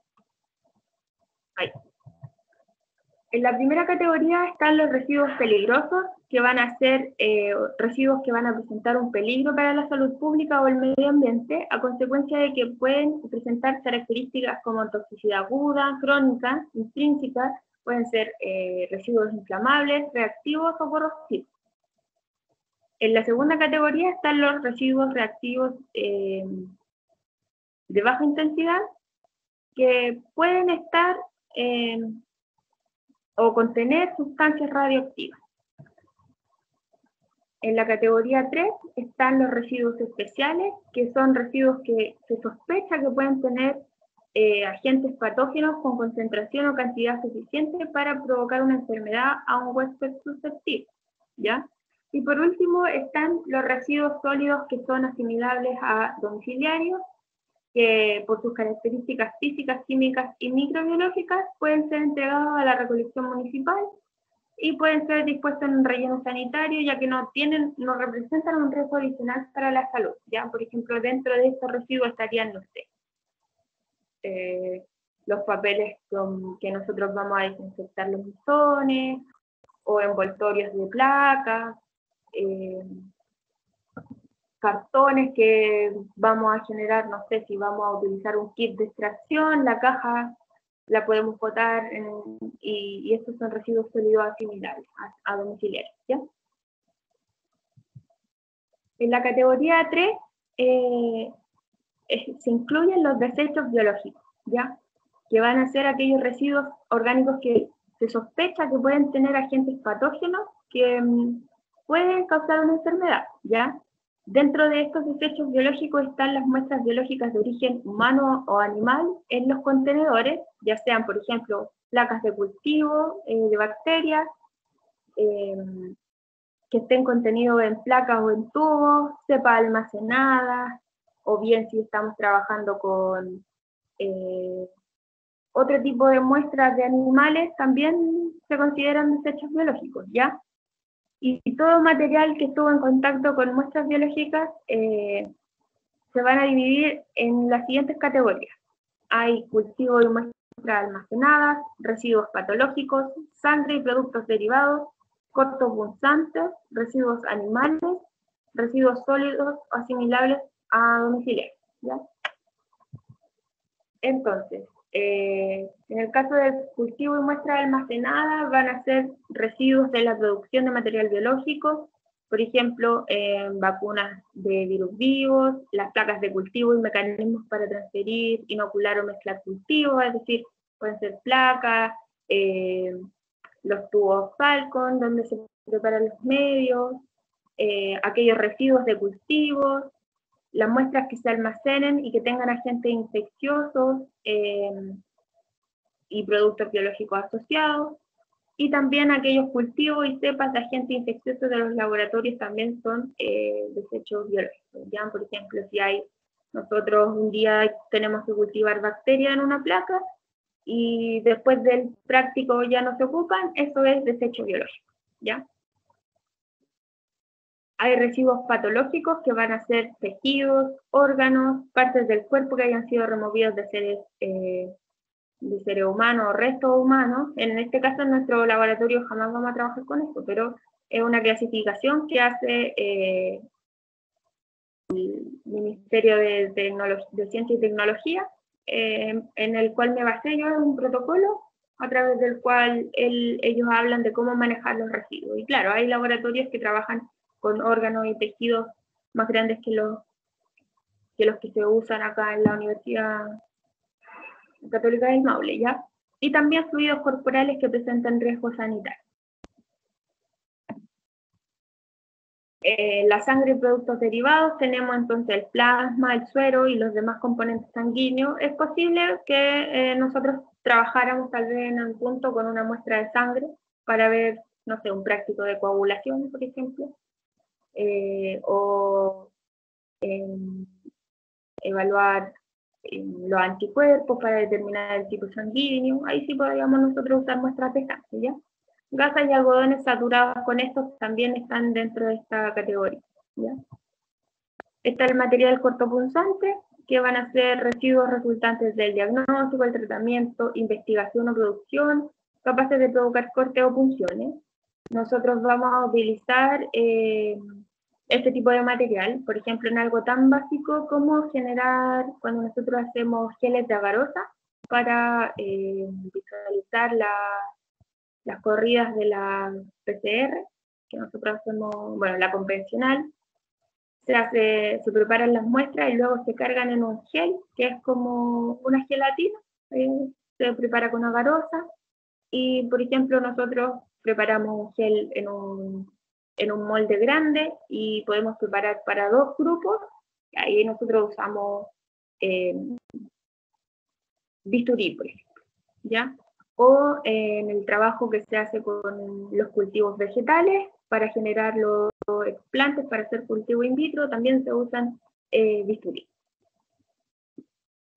Ahí. En la primera categoría están los residuos peligrosos, que van a ser residuos que van a presentar un peligro para la salud pública o el medio ambiente, a consecuencia de que pueden presentar características como toxicidad aguda, crónica, intrínseca, pueden ser residuos inflamables, reactivos o corrosivos. En la segunda categoría están los residuos reactivos de baja intensidad, que pueden estar o contener sustancias radioactivas. En la categoría 3 están los residuos especiales, que son residuos que se sospecha que pueden tener agentes patógenos con concentración o cantidad suficiente para provocar una enfermedad a un huésped susceptible, ¿ya? Y por último están los residuos sólidos que son asimilables a domiciliarios, que por sus características físicas, químicas y microbiológicas pueden ser entregados a la recolección municipal y pueden ser dispuestos en un relleno sanitario, ya que no representan un riesgo adicional para la salud. ¿Ya? Por ejemplo, dentro de estos residuos estarían, no sé, los papeles que nosotros vamos a desinfectar los buzones, o envoltorios de placas, cartones que vamos a generar, no sé si vamos a utilizar un kit de extracción, la caja la podemos botar y estos son residuos sólidos asimilables a domiciliarios, ¿ya? En la categoría 3 se incluyen los desechos biológicos, ¿ya? Que van a ser aquellos residuos orgánicos que se sospecha que pueden tener agentes patógenos que pueden causar una enfermedad, ¿ya? Dentro de estos desechos biológicos están las muestras biológicas de origen humano o animal en los contenedores, ya sean, por ejemplo, placas de cultivo de bacterias, que estén contenidos en placas o en tubos, cepas almacenadas, o bien si estamos trabajando con otro tipo de muestras de animales, también se consideran desechos biológicos, ¿ya? Y todo material que estuvo en contacto con muestras biológicas se van a dividir en las siguientes categorías. Hay cultivo y muestras almacenadas, residuos patológicos, sangre y productos derivados, cortopunzantes, residuos animales, residuos sólidos o asimilables a domiciliarios, ¿ya? Entonces, en el caso del cultivo y muestra almacenada van a ser residuos de la producción de material biológico, por ejemplo, vacunas de virus vivos, las placas de cultivo y mecanismos para transferir, inocular o mezclar cultivos, es decir, pueden ser placas, los tubos Falcon, donde se preparan los medios, aquellos residuos de cultivos, las muestras que se almacenen y que tengan agentes infecciosos y productos biológicos asociados, y también aquellos cultivos y cepas de agentes infecciosos de los laboratorios también son desechos biológicos. Ya, por ejemplo, si nosotros un día tenemos que cultivar bacterias en una placa y después del práctico ya no se ocupan, eso es desecho biológico, ¿ya? Hay residuos patológicos que van a ser tejidos, órganos, partes del cuerpo que hayan sido removidos de seres humanos o restos humanos. En este caso, en nuestro laboratorio jamás vamos a trabajar con esto, pero es una clasificación que hace el Ministerio de Ciencia y Tecnología en el cual me basé yo, en un protocolo a través del cual ellos hablan de cómo manejar los residuos. Y claro, hay laboratorios que trabajan con órganos y tejidos más grandes que los que se usan acá en la Universidad Católica del Maule, ¿ya? Y también fluidos corporales que presentan riesgos sanitarios. La sangre y productos derivados, tenemos entonces el plasma, el suero y los demás componentes sanguíneos. Es posible que nosotros trabajáramos tal vez en un punto con una muestra de sangre para ver, no sé, un práctico de coagulación, por ejemplo, o evaluar los anticuerpos para determinar el tipo sanguíneo. Ahí sí podríamos nosotros usar muestras de sangre, ¿ya? Gasas y algodones saturados con estos también están dentro de esta categoría, ¿ya? Está el material cortopunzante, que van a ser residuos resultantes del diagnóstico, el tratamiento, investigación o producción, capaces de provocar cortes o punciones. Nosotros vamos a utilizar este tipo de material, por ejemplo, en algo tan básico como generar, cuando nosotros hacemos geles de agarosa, para visualizar las corridas de la PCR, que nosotros hacemos, bueno, la convencional, se preparan las muestras y luego se cargan en un gel, que es como una gelatina, se prepara con agarosa, y por ejemplo nosotros preparamos un gel en un molde grande y podemos preparar para 2 grupos, y ahí nosotros usamos bisturí, por ejemplo, ¿ya? O en el trabajo que se hace con los cultivos vegetales para generar los explantes para hacer cultivo in vitro, también se usan bisturí.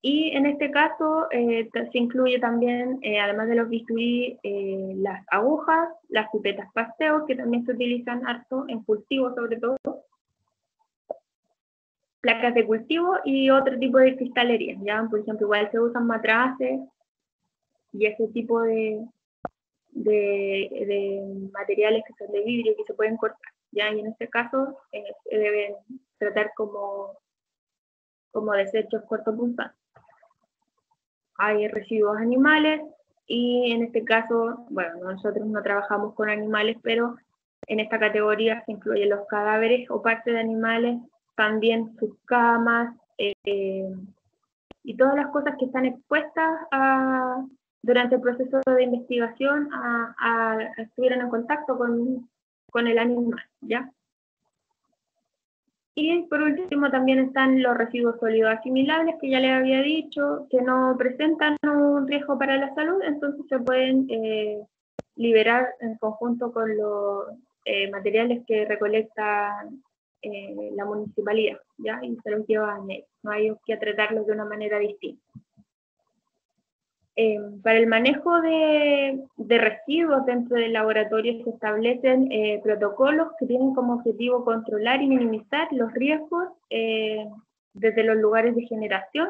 Y en este caso se incluye también, además de los bisturí, las agujas, las pipetas Pasteur, que también se utilizan harto en cultivo sobre todo, placas de cultivo y otro tipo de cristalería, ¿ya? Por ejemplo, igual se usan matraces y ese tipo de materiales que son de vidrio que se pueden cortar, ¿ya? Y en este caso se deben tratar como desechos cortopunzantes. Hay residuos animales y en este caso, bueno, nosotros no trabajamos con animales, pero en esta categoría se incluyen los cadáveres o partes de animales, también sus camas y todas las cosas que están expuestas durante el proceso de investigación estuvieron en contacto con el animal, ¿ya? Y por último también están los residuos sólidos asimilables, que ya les había dicho, que no presentan un riesgo para la salud, entonces se pueden liberar en conjunto con los materiales que recolecta la municipalidad, ¿ya? Y se los llevan ellos, no hay que tratarlos de una manera distinta. Para el manejo de residuos dentro del laboratorio se establecen protocolos que tienen como objetivo controlar y minimizar los riesgos desde los lugares de generación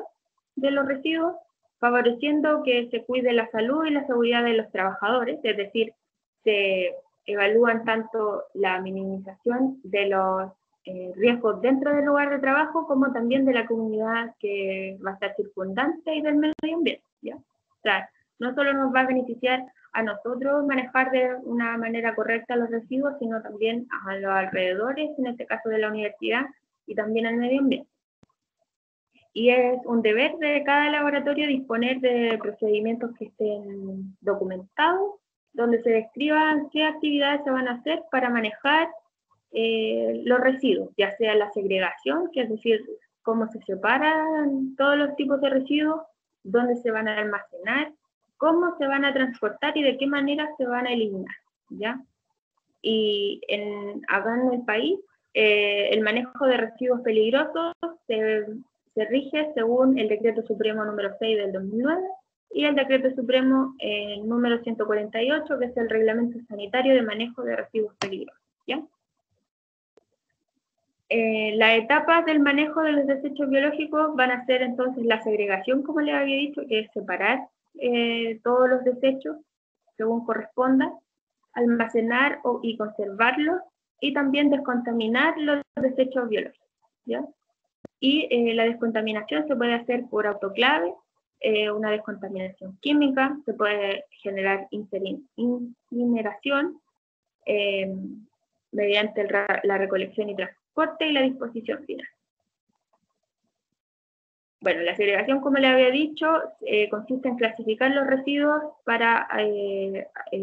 de los residuos, favoreciendo que se cuide la salud y la seguridad de los trabajadores, es decir, se evalúan tanto la minimización de los riesgos dentro del lugar de trabajo como también de la comunidad que va a estar circundante y del medio ambiente, ¿ya? O sea, no solo nos va a beneficiar a nosotros manejar de una manera correcta los residuos, sino también a los alrededores, en este caso de la universidad, y también al medio ambiente. Y es un deber de cada laboratorio disponer de procedimientos que estén documentados, donde se describan qué actividades se van a hacer para manejar los residuos, ya sea la segregación, que es decir, cómo se separan todos los tipos de residuos, dónde se van a almacenar, cómo se van a transportar y de qué manera se van a eliminar, ¿ya? Y acá en el país, el manejo de residuos peligrosos se rige según el Decreto Supremo número 6 del 2009 y el Decreto Supremo número 148, que es el Reglamento Sanitario de Manejo de Residuos Peligrosos, ¿ya? Las etapas del manejo de los desechos biológicos van a ser entonces la segregación, como les había dicho, que es separar todos los desechos según corresponda, almacenar y conservarlos, y también descontaminar los desechos biológicos, ¿ya? Y la descontaminación se puede hacer por autoclave, una descontaminación química, se puede generar incineración mediante la recolección y transporte y la disposición final. Bueno, la segregación, como le había dicho, consiste en clasificar los residuos para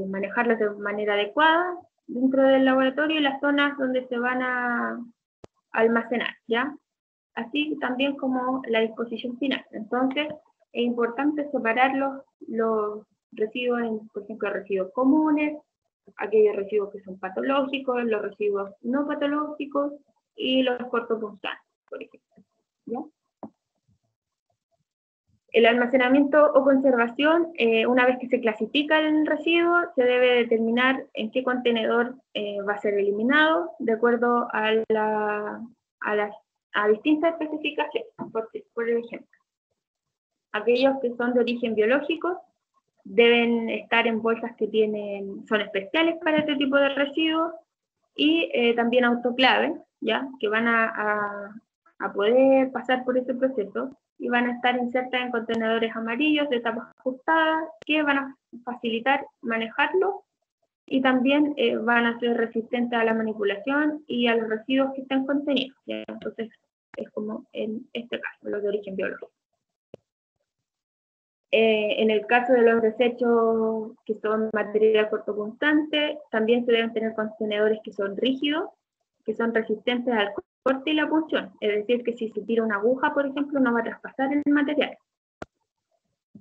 manejarlos de manera adecuada dentro del laboratorio y las zonas donde se van a almacenar, ¿ya? Así también como la disposición final. Entonces, es importante separar los residuos en, por ejemplo, residuos comunes, aquellos residuos que son patológicos, los residuos no patológicos y los cortopunzantes, por ejemplo, ¿ya? El almacenamiento o conservación, una vez que se clasifica el residuo, se debe determinar en qué contenedor va a ser eliminado, de acuerdo a distintas especificaciones. Por ejemplo, aquellos que son de origen biológico deben estar en bolsas que son especiales para este tipo de residuos, y también autoclaves, ¿ya? Que van a poder pasar por ese proceso y van a estar insertas en contenedores amarillos de tapas ajustadas que van a facilitar manejarlo, y también van a ser resistentes a la manipulación y a los residuos que están contenidos, ¿ya? Entonces es como en este caso, los de origen biológico. En el caso de los desechos que son material cortopunzante, también se deben tener contenedores que son rígidos, que son resistentes al corte y la punción. Es decir, que si se tira una aguja, por ejemplo, no va a traspasar el material.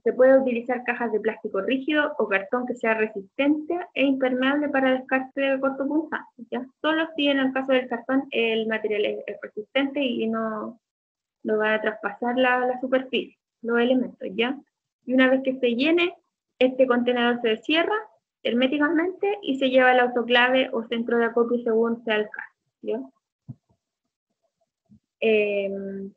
Se puede utilizar cajas de plástico rígido o cartón que sea resistente e impermeable para descarte de cortopunzantes, ¿ya? Solo si en el caso del cartón el material es resistente y no va a traspasar la superficie, los elementos, ¿ya? Y una vez que se llene, este contenedor se cierra herméticamente y se lleva al autoclave o centro de acopio según sea el caso, ¿ya? En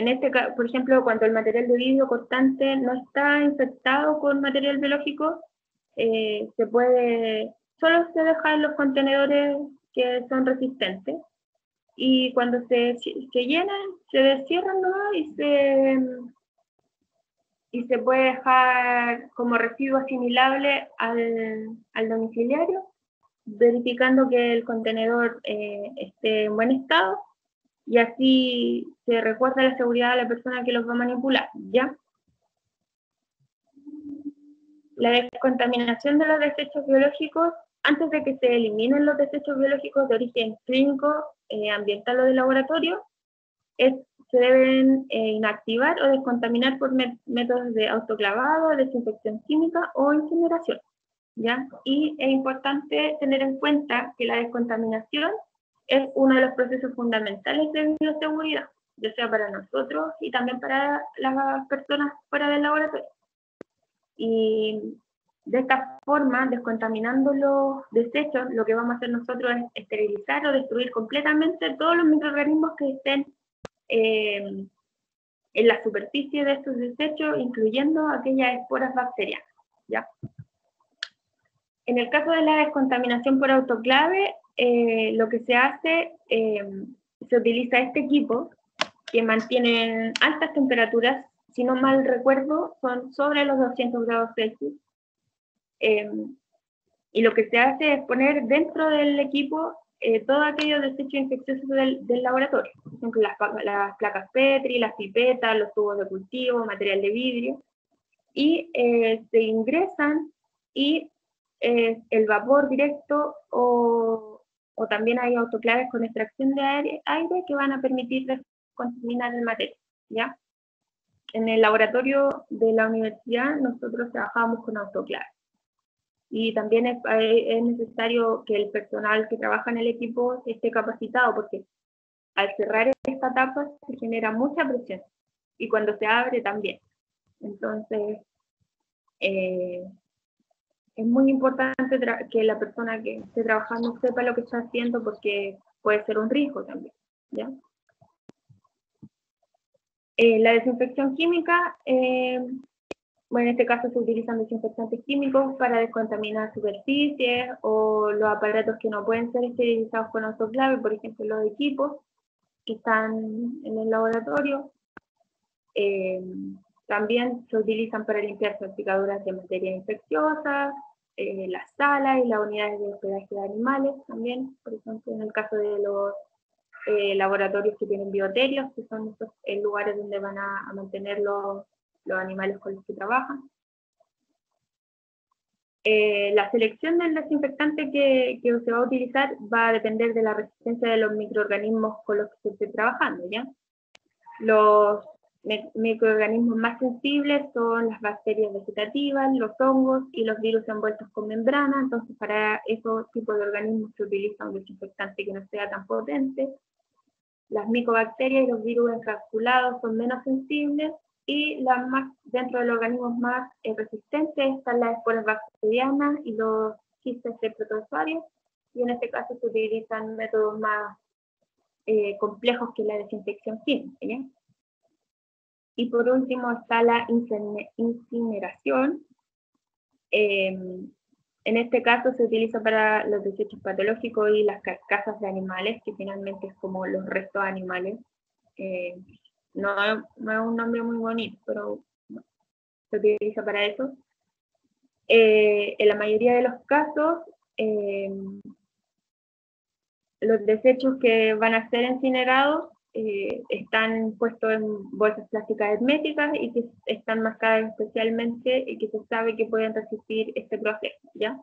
este caso, por ejemplo, cuando el material de vidrio cortante no está infectado con material biológico, solo se deja en los contenedores que son resistentes, y cuando se llenan, se descierran, ¿no? y se puede dejar como residuo asimilable al domiciliario, verificando que el contenedor esté en buen estado, y así se recuerda la seguridad de la persona que los va a manipular, ¿ya? La descontaminación de los desechos biológicos, antes de que se eliminen los desechos biológicos de origen clínico, ambiental o de laboratorio, se deben inactivar o descontaminar por métodos de autoclavado, desinfección química o incineración, ¿ya? Y es importante tener en cuenta que la descontaminación es uno de los procesos fundamentales de bioseguridad, ya sea para nosotros y también para las personas fuera del laboratorio. Y de esta forma, descontaminando los desechos, lo que vamos a hacer nosotros es esterilizar o destruir completamente todos los microorganismos que estén en la superficie de estos desechos, incluyendo aquellas esporas bacterianas, ¿ya? En el caso de la descontaminación por autoclave, lo que se hace, se utiliza este equipo que mantiene altas temperaturas, si no mal recuerdo, son sobre los 200 grados Celsius. Y lo que se hace es poner dentro del equipo todos aquellos desechos infecciosos del laboratorio, por ejemplo, las placas Petri, las pipetas, los tubos de cultivo, material de vidrio, y se ingresan, y el vapor directo o también hay autoclaves con extracción de aire que van a permitir descontaminar el material, ¿ya? En el laboratorio de la universidad nosotros trabajamos con autoclaves. Y también es necesario que el personal que trabaja en el equipo esté capacitado, porque al cerrar esta tapa se genera mucha presión, y cuando se abre también. Entonces, es muy importante que la persona que esté trabajando sepa lo que está haciendo, porque puede ser un riesgo también, ¿ya? La desinfección química, bueno, en este caso se utilizan desinfectantes químicos para descontaminar superficies o los aparatos que no pueden ser esterilizados con autoclave, por ejemplo, los equipos que están en el laboratorio. También se utilizan para limpiar salpicaduras de materia infecciosa, las salas y las unidades de hospedaje de animales también, por ejemplo, en el caso de los laboratorios que tienen bioterios, que son estos lugares donde van a mantener los animales con los que trabajan. La selección del desinfectante que se va a utilizar va a depender de la resistencia de los microorganismos con los que se esté trabajando, ¿ya? Los microorganismos más sensibles son las bacterias vegetativas, los hongos y los virus envueltos con membrana. Entonces para esos tipos de organismos se utiliza un desinfectante que no sea tan potente. Las micobacterias y los virus encapsulados son menos sensibles, y las más, dentro de los organismos más resistentes están las esporas bacterianas y los quistes de protozoarios, y en este caso se utilizan métodos más complejos que la desinfección química, ¿ya? Y por último está la incineración. En este caso se utiliza para los desechos patológicos y las carcasas de animales, que finalmente es como los restos animales. No es un nombre muy bonito, pero se utiliza para eso. En la mayoría de los casos, los desechos que van a ser incinerados están puestos en bolsas plásticas herméticas y que están marcadas especialmente y que se sabe que pueden resistir este proceso, ¿ya?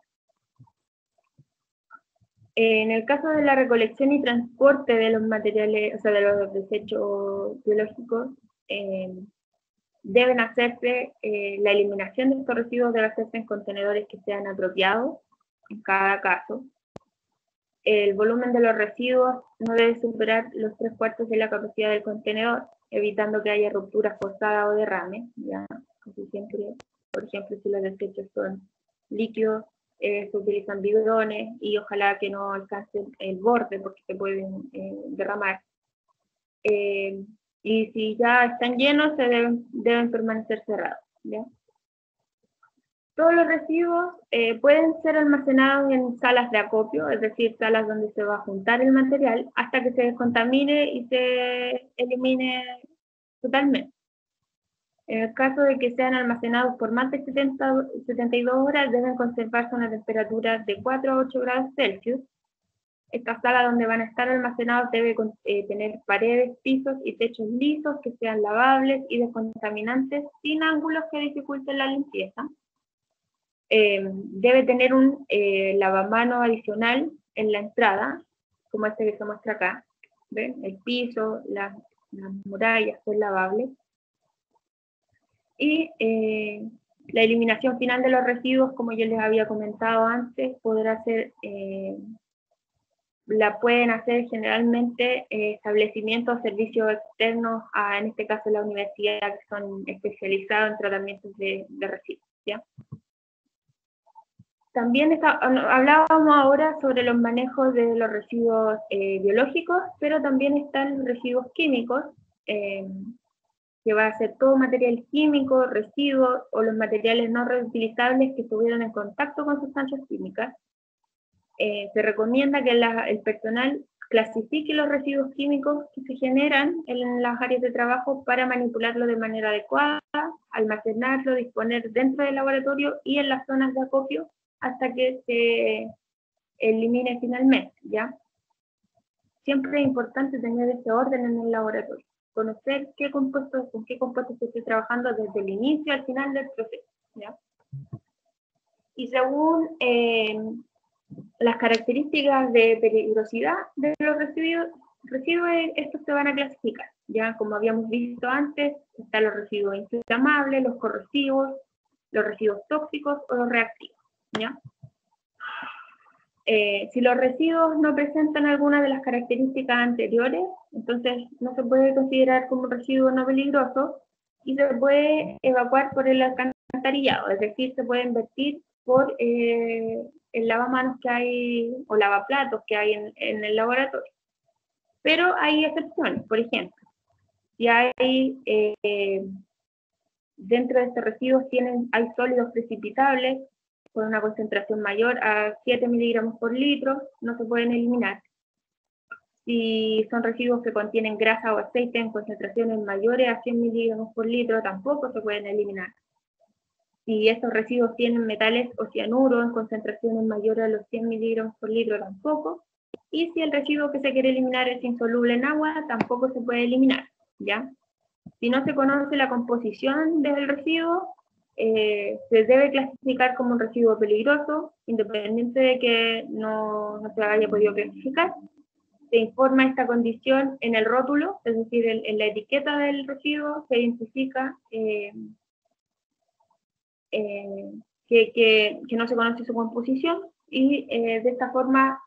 En el caso de la recolección y transporte de los materiales, o sea, de los desechos biológicos, deben hacerse, la eliminación de estos residuos debe hacerse en contenedores que sean apropiados en cada caso. El volumen de los residuos no debe superar los 3/4 de la capacidad del contenedor, evitando que haya rupturas forzadas o derrames, ¿ya? Casi siempre, por ejemplo, si los desechos son líquidos, se utilizan bidones y ojalá que no alcancen el borde porque se pueden derramar. Y si ya están llenos, se deben permanecer cerrados, ¿ya? Todos los residuos pueden ser almacenados en salas de acopio, es decir, salas donde se va a juntar el material hasta que se descontamine y se elimine totalmente. En el caso de que sean almacenados por más de 72 horas, deben conservarse a una temperatura de 4 a 8 grados Celsius. Esta sala donde van a estar almacenados debe tener paredes, pisos y techos lisos que sean lavables y descontaminantes sin ángulos que dificulten la limpieza. Debe tener un lavamanos adicional en la entrada, como este que se muestra acá. ¿Ven? El piso, las murallas son lavables. Y la eliminación final de los residuos, como yo les había comentado antes, la pueden hacer generalmente establecimientos o servicios externos en este caso la universidad, que son especializados en tratamientos de residuos, ¿ya? También hablábamos ahora sobre los manejos de los residuos biológicos, pero también están los residuos químicos, que va a ser todo material químico, residuos o los materiales no reutilizables que estuvieron en contacto con sustancias químicas. Se recomienda que el personal clasifique los residuos químicos que se generan en las áreas de trabajo para manipularlo de manera adecuada, almacenarlo, disponer dentro del laboratorio y en las zonas de acopio hasta que se elimine finalmente, ¿ya? Siempre es importante tener ese orden en el laboratorio, conocer con qué compuestos se está trabajando desde el inicio al final del proceso, ¿ya? Y según las características de peligrosidad de los residuos, estos se van a clasificar, ya como habíamos visto antes, están los residuos inflamables, los corrosivos, los residuos tóxicos o los reactivos, ¿ya? Si los residuos no presentan alguna de las características anteriores, entonces no se puede considerar como un residuo no peligroso y se puede evacuar por el alcantarillado, es decir, se pueden vertir por el lavamanos que hay o lavaplatos que hay en el laboratorio. Pero hay excepciones, por ejemplo, si hay dentro de estos residuos hay sólidos precipitables con una concentración mayor a 7 miligramos por litro, no se pueden eliminar. Si son residuos que contienen grasa o aceite en concentraciones mayores a 100 miligramos por litro, tampoco se pueden eliminar. Si estos residuos tienen metales o cianuro en concentraciones mayores a los 100 miligramos por litro, tampoco. Y si el residuo que se quiere eliminar es insoluble en agua, tampoco se puede eliminar, ¿ya? Si no se conoce la composición del residuo, se debe clasificar como un residuo peligroso, independiente de que no se haya podido clasificar. Se informa esta condición en el rótulo, es decir, en la etiqueta del residuo se identifica que no se conoce su composición y de esta forma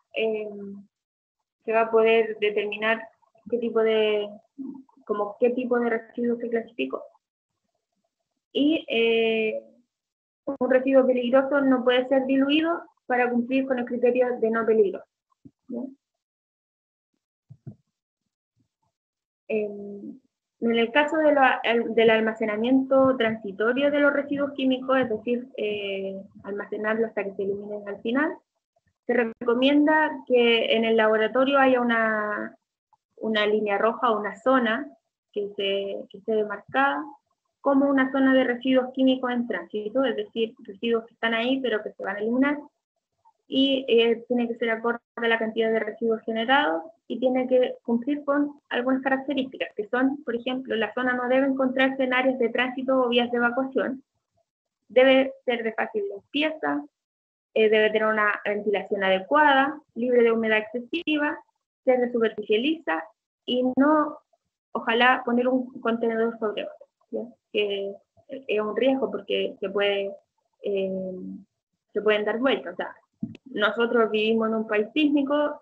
se va a poder determinar qué tipo de residuo se clasificó. Y un residuo peligroso no puede ser diluido para cumplir con el criterio de no peligro, ¿no? En el caso del almacenamiento transitorio de los residuos químicos, es decir, almacenarlos hasta que se eliminen al final, se recomienda que en el laboratorio haya una línea roja o una zona que esté demarcada como una zona de residuos químicos en tránsito, es decir, residuos que están ahí pero que se van a eliminar, y tiene que ser acorde a la cantidad de residuos generados y tiene que cumplir con algunas características, que son, por ejemplo, la zona no debe encontrarse en áreas de tránsito o vías de evacuación, debe ser de fácil limpieza, debe tener una ventilación adecuada, libre de humedad excesiva, ser de superficie lisa y no, ojalá, poner un contenedor sobre otro, ¿ya? Que es un riesgo porque se pueden dar vueltas. O sea, nosotros vivimos en un país sísmico,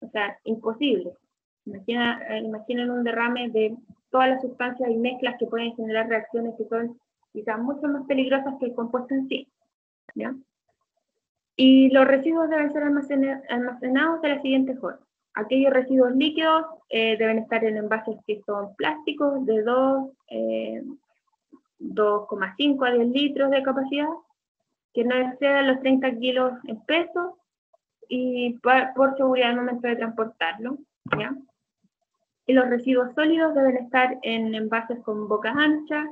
o sea, imposible. Imaginen un derrame de todas las sustancias y mezclas que pueden generar reacciones que son quizás mucho más peligrosas que el compuesto en sí, ¿ya? Y los residuos deben ser almacenados de la siguiente forma. Aquellos residuos líquidos deben estar en envases que son plásticos de 2,5 a 10 litros de capacidad, que no excedan los 30 kilos en peso y por seguridad al momento de transportarlo, ¿ya? Y los residuos sólidos deben estar en envases con boca ancha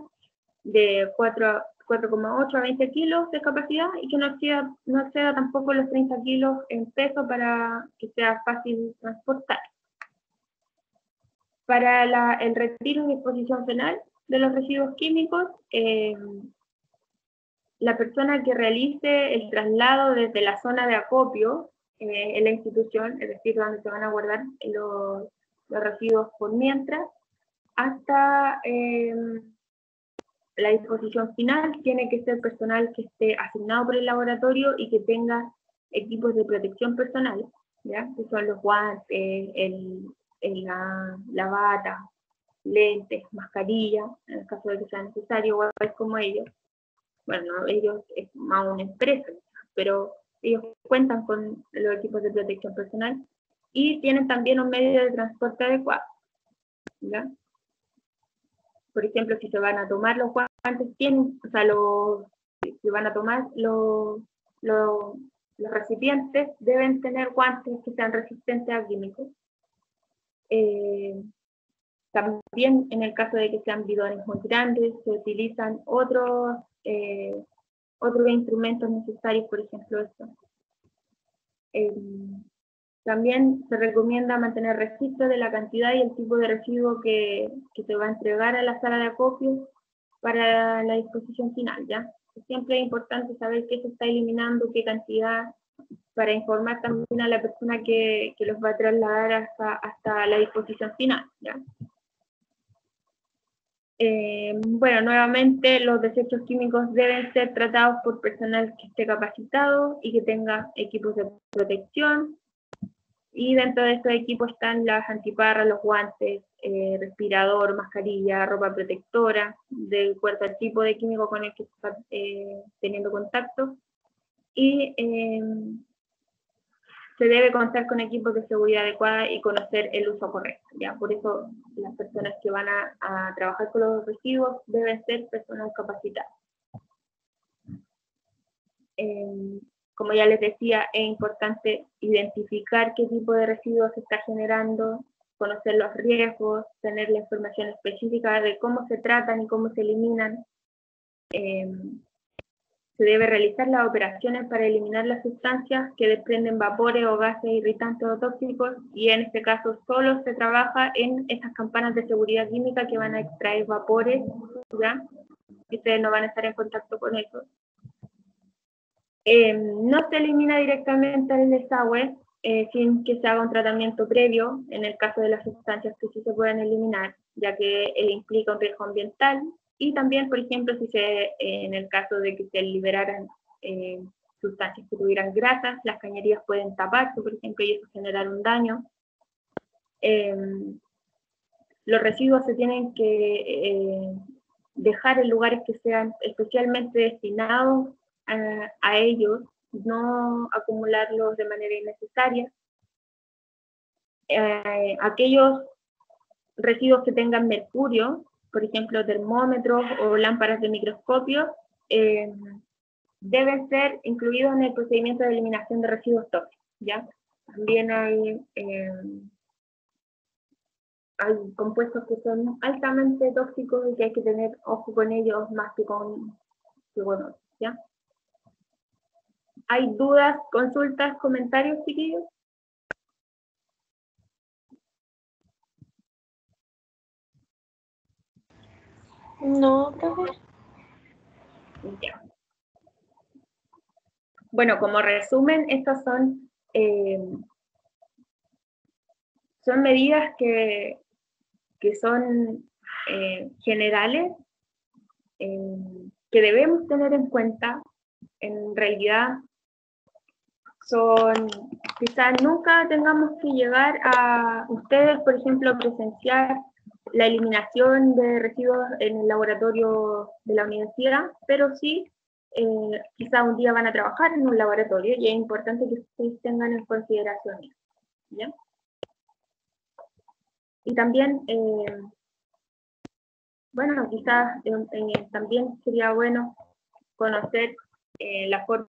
de 4,8 a 20 kilos de capacidad y que no exceda tampoco los 30 kilos en peso para que sea fácil transportar. Para el retiro y disposición final de los residuos químicos, la persona que realice el traslado desde la zona de acopio en la institución, es decir, donde se van a guardar los residuos por mientras, hasta la disposición final, tiene que ser personal que esté asignado por el laboratorio y que tenga equipos de protección personal, ¿ya? Que son los guantes, la bata, lentes, mascarilla, en el caso de que sea necesario, o es como ellos. Bueno, ellos es más una empresa, pero ellos cuentan con los equipos de protección personal y tienen también un medio de transporte adecuado, ¿ya? Por ejemplo, si se van a tomar los guantes, si van a tomar los recipientes, deben tener guantes que sean resistentes a químicos. También en el caso de que sean bidones muy grandes, se utilizan otros instrumentos necesarios, por ejemplo, esto. También se recomienda mantener registro de la cantidad y el tipo de residuo que se va a entregar a la sala de acopio para la disposición final, ¿ya? Siempre es importante saber qué se está eliminando, qué cantidad, para informar también a la persona que los va a trasladar hasta la disposición final, ¿ya? Bueno, nuevamente los desechos químicos deben ser tratados por personal que esté capacitado y que tenga equipos de protección. Y dentro de estos equipos están las antiparras, los guantes, respirador, mascarilla, ropa protectora, de acuerdo al tipo de químico con el que se está teniendo contacto. Y se debe contar con equipos de seguridad adecuada y conocer el uso correcto, ¿ya? Por eso las personas que van a trabajar con los residuos deben ser personas capacitadas. como ya les decía, es importante identificar qué tipo de residuos se está generando, conocer los riesgos, tener la información específica de cómo se tratan y cómo se eliminan. Se debe realizar las operaciones para eliminar las sustancias que desprenden vapores o gases irritantes o tóxicos, y en este caso solo se trabaja en estas campanas de seguridad química que van a extraer vapores, ¿ya? Y ustedes no van a estar en contacto con eso. No se elimina directamente el desagüe sin que se haga un tratamiento previo, en el caso de las sustancias que sí se pueden eliminar, ya que implica un riesgo ambiental, y también, por ejemplo, si en el caso de que se liberaran sustancias que tuvieran grasas, las cañerías pueden taparse, por ejemplo, y eso generar un daño. Los residuos se tienen que dejar en lugares que sean especialmente destinados a ellos, no acumularlos de manera innecesaria. Aquellos residuos que tengan mercurio, por ejemplo, termómetros o lámparas de microscopio, deben ser incluidos en el procedimiento de eliminación de residuos tóxicos, ¿ya? También hay compuestos que son altamente tóxicos y que hay que tener ojo con ellos más que con otros, ¿ya? ¿Hay dudas, consultas, comentarios, chiquillos? No, profe. Ya. Bueno, como resumen, estas son medidas que son generales, que debemos tener en cuenta. En realidad, quizás nunca tengamos que llegar a ustedes, por ejemplo, presenciar la eliminación de residuos en el laboratorio de la universidad, pero sí, quizás un día van a trabajar en un laboratorio y es importante que ustedes tengan en consideración eso, ¿ya? Y también, bueno, quizás también sería bueno conocer la forma